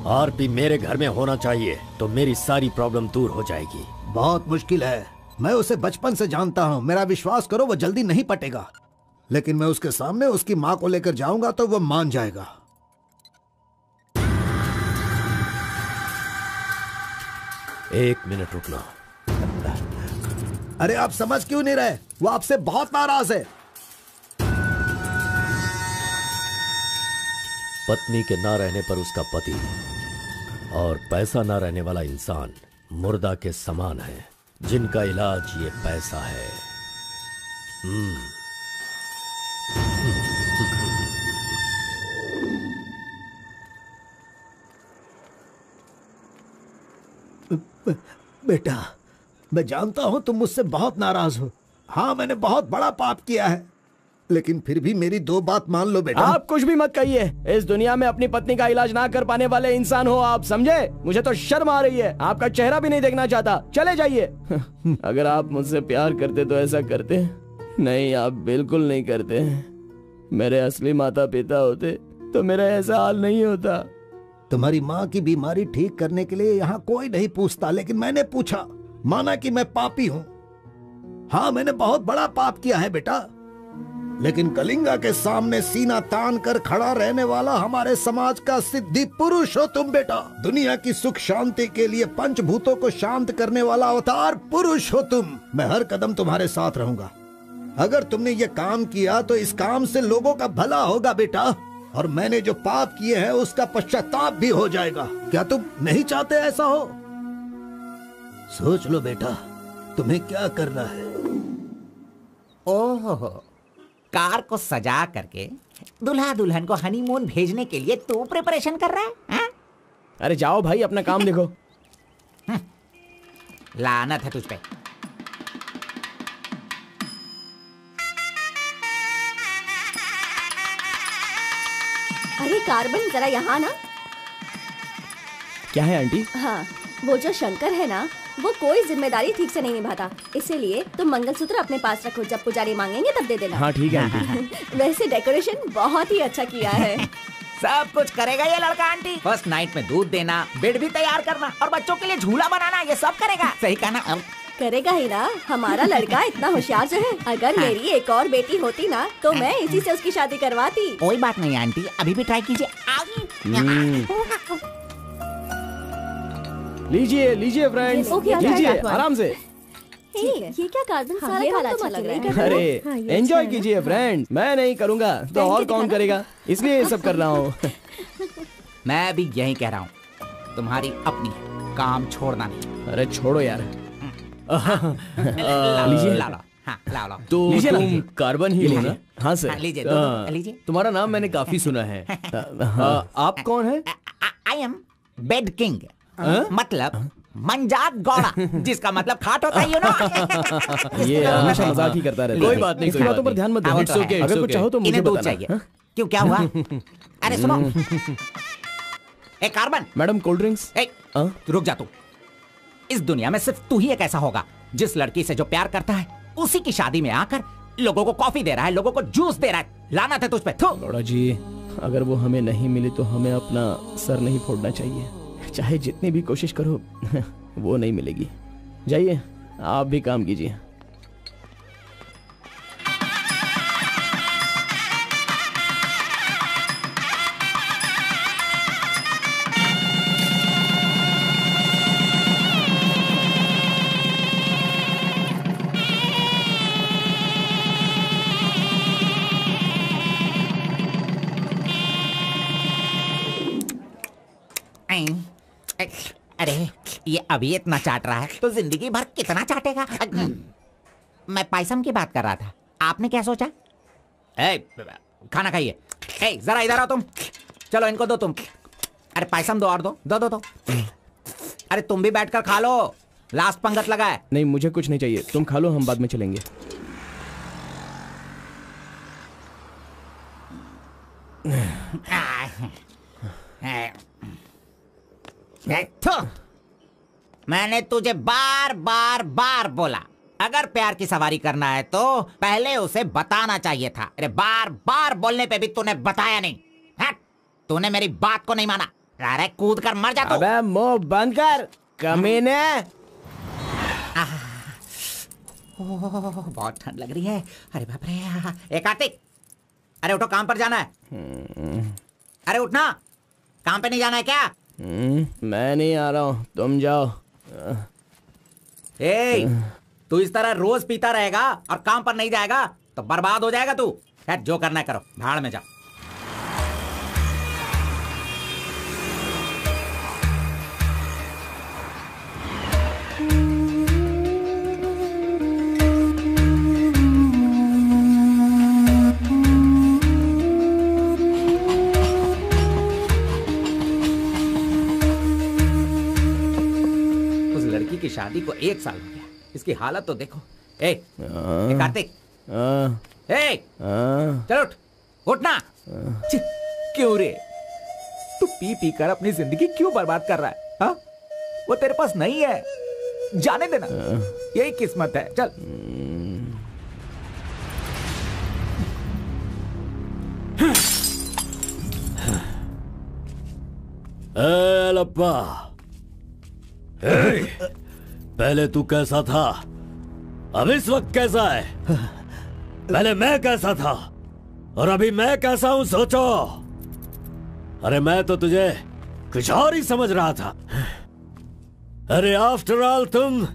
आरपी मेरे घर में होना चाहिए तो मेरी सारी प्रॉब्लम दूर हो जाएगी। बहुत मुश्किल है। मैं उसे बचपन से जानता हूँ। मेरा विश्वास करो, वो जल्दी नहीं पटेगा। लेकिन मैं उसके सामने उसकी माँ को लेकर जाऊंगा तो वो मान जाएगा। एक मिनट रुकना। अरे आप समझ क्यों नहीं रहे? वो आपसे बहुत नाराज है। पत्नी के ना रहने पर उसका पति और पैसा ना रहने वाला इंसान मुर्दा के समान है, जिनका इलाज ये पैसा है। बेटा, मैं जानता हूँ तुम मुझसे बहुत नाराज हो। हाँ, मैंने बहुत बड़ा पाप किया है, लेकिन फिर भी मेरी दो बात मान लो बेटा। आप कुछ भी मत कहिए। इस दुनिया में अपनी पत्नी का इलाज ना कर पाने वाले इंसान हो आप, समझे? मुझे तो शर्म आ रही है, आपका चेहरा भी नहीं देखना चाहता। चले जाइए। अगर आप मुझसे प्यार करते तो ऐसा करते? नहीं, आप बिल्कुल नहीं करते। मेरे असली माता पिता होते तो मेरा ऐसा हाल नहीं होता। तुम्हारी माँ की बीमारी ठीक करने के लिए यहाँ कोई नहीं पूछता, लेकिन मैंने पूछा, माना कि मैं पापी हूँ। हाँ, मैंने बहुत बड़ा पाप किया है बेटा, लेकिन कलिंगा के सामने सीना तान कर खड़ा रहने वाला हमारे समाज का सिद्धि पुरुष हो तुम बेटा। दुनिया की सुख शांति के लिए पंचभूतों को शांत करने वाला अवतार पुरुष हो तुम। मैं हर कदम तुम्हारे साथ रहूंगा। अगर तुमने ये काम किया तो इस काम से लोगों का भला होगा बेटा, और मैंने जो पाप किए हैं उसका पश्चाताप भी हो जाएगा। क्या तुम नहीं चाहते ऐसा हो? सोच लो बेटा, तुम्हें क्या करना है। ओहो, कार को सजा करके दुल्हा दुल्हन को हनीमून भेजने के लिए तू प्रिपरेशन कर रहा है, हा? अरे जाओ भाई, अपना काम देखो। लानत है तुझ पे। अरे कार्बन, जरा यहाँ ना। क्या है आंटी? हाँ, वो जो शंकर है ना, वो कोई जिम्मेदारी ठीक से नहीं निभाता, इसीलिए तुम मंगलसूत्र अपने पास रखो, जब पुजारी मांगेंगे तब दे देना। हाँ ठीक है आंटी। वैसे डेकोरेशन बहुत ही अच्छा किया है। सब कुछ करेगा ये लड़का आंटी। फर्स्ट नाइट में दूध देना, बेड भी तैयार करना और बच्चों के लिए झूला बनाना, ये सब करेगा। सही कहा ना? करेगा ही ना, हमारा लड़का इतना होशियार जो है। अगर मेरी एक और बेटी होती ना तो मैं इसी से उसकी शादी करवाती। कोई बात नहीं आंटी, अभी भी ट्राई कीजिए। लीजिए लीजिए फ्रेंड्स, लीजिए आराम से। ये क्या कार्बन, सारा ये काम वाला तो अच्छा लग लग रहा रहा है। अरे हाँ, ये एंजॉय अच्छा है कीजिए फ्रेंड, मैं नहीं करूँगा तो और कौन करेगा, इसलिए ये सब कर रहा हूँ। मैं भी यही कह रहा हूँ, तुम्हारी अपनी काम छोड़ना नहीं। अरे छोड़ो यार। लीजिए, ला लो। हाँ, ला लो। तो लीजिए ना, तुम लीजिए। कार्बन ही हो ना? हाँ सर। हाँ, लीजिए, दो, लीजिए। तुम्हारा नाम मैंने काफी सुना है। आप कौन है? आई एम बेड किंग, मतलब मंजात गौड़ा, जिसका मतलब खाट होता है, यू नो। ये हमेशा मजाक ही करता रहता है। कोई बात नहीं, इसकी कोई बातों बात पर ध्यान मत नहीं। दो। It's okay, it's अगर कुछ okay। चाहो तो मुझे इन्हें दूध बताना। चाहिए। हाँ? क्यों, क्या हुआ? अरे सुनो, ए कार्बन, मैडम कोल्ड ड्रिंक्स। ए, रुक जा तू। इस दुनिया में सिर्फ तू ही एक ऐसा होगा जिस लड़की से जो प्यार करता है उसी की शादी में आकर लोगों को कॉफी दे रहा है, लोगों को जूस दे रहा है। लानत है तुझ पे। थू। गौड़ा जी, अगर वो हमें नहीं मिली तो हमें अपना सर नहीं फोड़ना चाहिए, चाहे जितनी भी कोशिश करो वो नहीं मिलेगी। जाइए, आप भी काम कीजिए। अरे ये अभी इतना चाट रहा है तो जिंदगी भर कितना चाटेगा। मैं पायसम की बात कर रहा था, आपने क्या सोचा? खाना खाइए। जरा इधर आओ तुम, चलो इनको दो तुम। अरे पायसम दो और दो दो दो दो। अरे तुम भी बैठकर खा लो, लास्ट पंगत लगा है। नहीं, मुझे कुछ नहीं चाहिए, तुम खा लो, हम बाद में चलेंगे। मैंने तुझे बार बार बार बोला, अगर प्यार की सवारी करना है तो पहले उसे बताना चाहिए था। अरे बार बार बोलने पे भी तूने बताया नहीं। तूने मेरी बात को नहीं माना। अरे कूद कर मर जा तू। अबे मुंह बंद कर कमीने। बहुत ठंड लग रही है। अरे बाप रे। ए कार्तिक, अरे उठो, काम पर जाना है। अरे उठना, काम पे नहीं जाना है क्या? मैं नहीं आ रहा हूँ, तुम जाओ। तू इस तरह रोज पीता रहेगा और काम पर नहीं जाएगा तो बर्बाद हो जाएगा तू। खैर जो करना है करो, भाड़ में जाओ। की शादी को 1 साल हो गया, इसकी हालत तो देखो। ए कार्तिक, चलो उठना। क्यों रे, तू पी पी कर अपनी जिंदगी क्यों बर्बाद कर रहा है? हा? वो तेरे पास नहीं है, जाने देना, यही किस्मत है। चल। लप्पा, पहले तू कैसा था, अब इस वक्त कैसा है? पहले मैं कैसा था और अभी मैं कैसा हूं, सोचो। अरे मैं तो तुझे कुछ और ही समझ रहा था। अरे आफ्टर ऑल तुम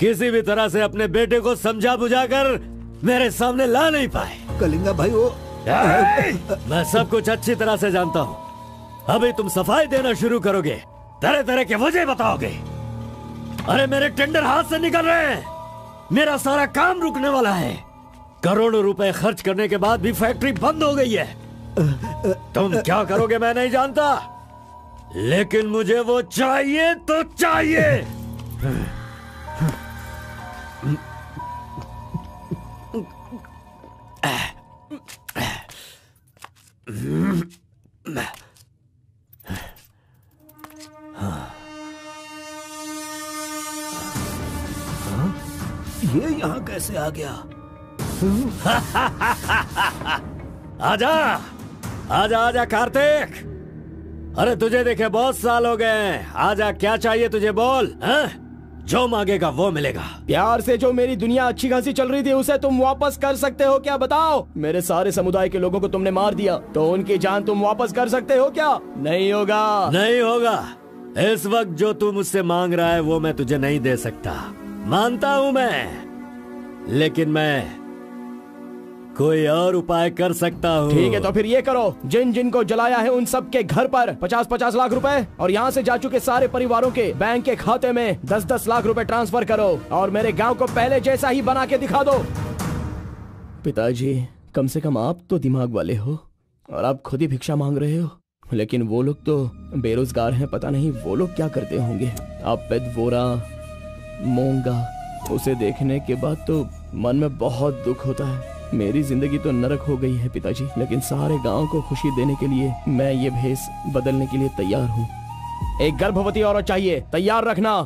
किसी भी तरह से अपने बेटे को समझा बुझाकर मेरे सामने ला नहीं पाए। कलिंगा भाई, वो मैं सब कुछ अच्छी तरह से जानता हूँ। अभी तुम सफाई देना शुरू करोगे, तरह तरह के वजह बताओगे। अरे मेरे टेंडर हाथ से निकल रहे हैं, मेरा सारा काम रुकने वाला है। करोड़ों रुपए खर्च करने के बाद भी फैक्ट्री बंद हो गई है। तुम क्या करोगे मैं नहीं जानता, लेकिन मुझे वो चाहिए तो चाहिए। ये यहाँ कैसे आ गया? आजा आजा आजा कार्तिक, अरे तुझे देखे बहुत साल हो गए। आजा, क्या चाहिए तुझे, बोल। जो मांगेगा वो मिलेगा। प्यार से जो मेरी दुनिया अच्छी खासी चल रही थी उसे तुम वापस कर सकते हो क्या, बताओ? मेरे सारे समुदाय के लोगों को तुमने मार दिया, तो उनकी जान तुम वापस कर सकते हो क्या? नहीं होगा। नहीं होगा। इस वक्त जो तू मुझसे मांग रहा है वो मैं तुझे नहीं दे सकता, मानता हूँ मैं, लेकिन मैं कोई और उपाय कर सकता हूँ। ठीक है, तो फिर ये करो, जिन जिन को जलाया है उन सब के घर पर 50-50 लाख रुपए और यहाँ से जा चुके सारे परिवारों के बैंक के खाते में 10-10 लाख रुपए ट्रांसफर करो और मेरे गांव को पहले जैसा ही बना के दिखा दो। पिताजी, कम से कम आप तो दिमाग वाले हो और आप खुद ही भिक्षा मांग रहे हो, लेकिन वो लोग तो बेरोजगार हैं, पता नहीं वो लोग क्या करते होंगे। आप पेदवोरा मोंगा, उसे देखने के बाद तो मन में बहुत दुख होता है। मेरी जिंदगी तो नरक हो गई है पिताजी, लेकिन सारे गांव को खुशी देने के लिए मैं ये भेष बदलने के लिए तैयार हूँ। एक गर्भवती औरत चाहिए, तैयार रखना।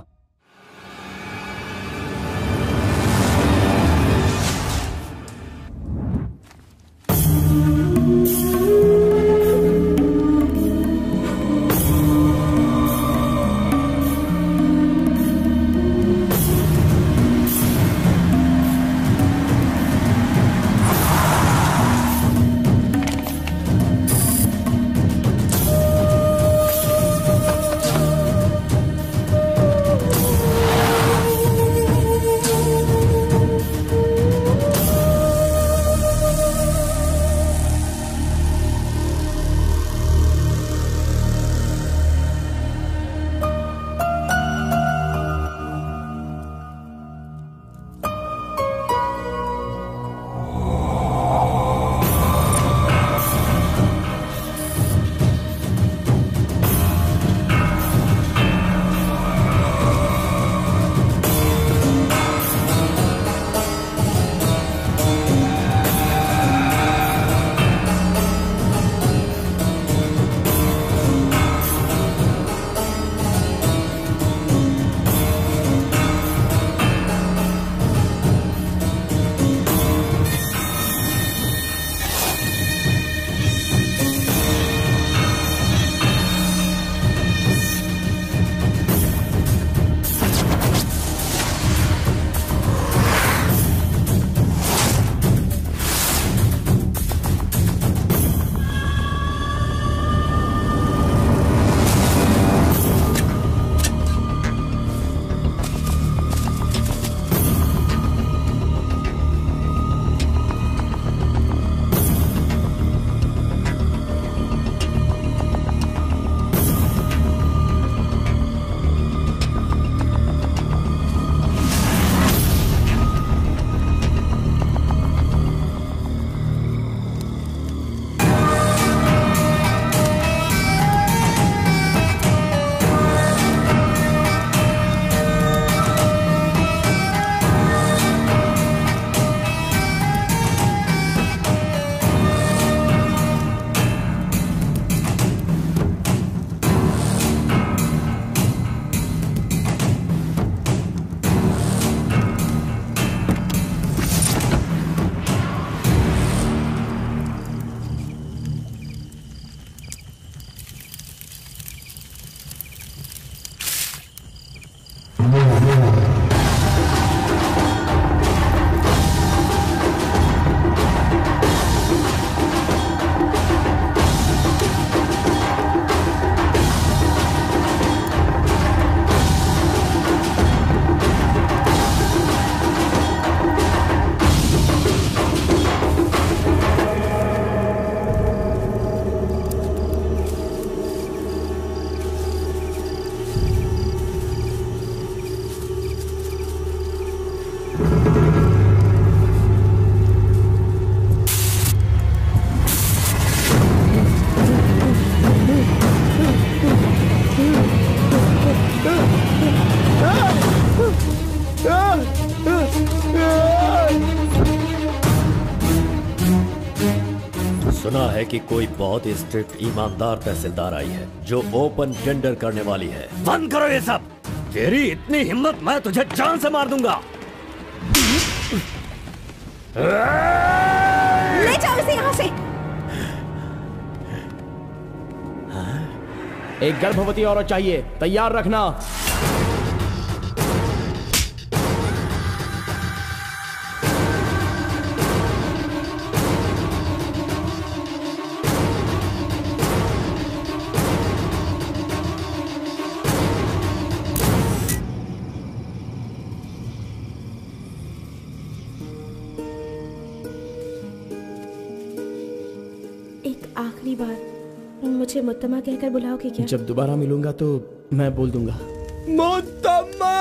सुना है कि कोई बहुत ही स्ट्रिक्ट ईमानदार तहसीलदार आई है जो ओपन टेंडर करने वाली है। बंद करो ये सब। तेरी इतनी हिम्मत, मैं तुझे जान से मार दूंगा। ले जाओ इसे यहाँ से। एक गर्भवती औरत चाहिए, तैयार रखना। एक आखिरी बार मुझे मुत्तमा कहकर बुलाओगे क्या? जब दोबारा मिलूंगा तो मैं बोल दूंगा। मुत्तमा!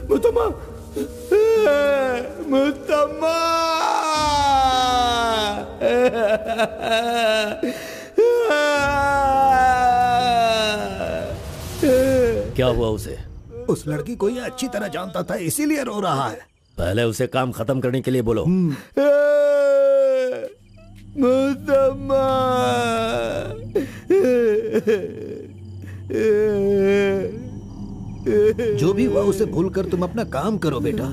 मुत्तमा! मुत्तमा! क्या हुआ उसे? उस लड़की को ये अच्छी तरह जानता था, इसीलिए रो रहा है। पहले उसे काम खत्म करने के लिए बोलो। मुत्तमा! जो भी हुआ उसे भूलकर तुम अपना काम करो बेटा।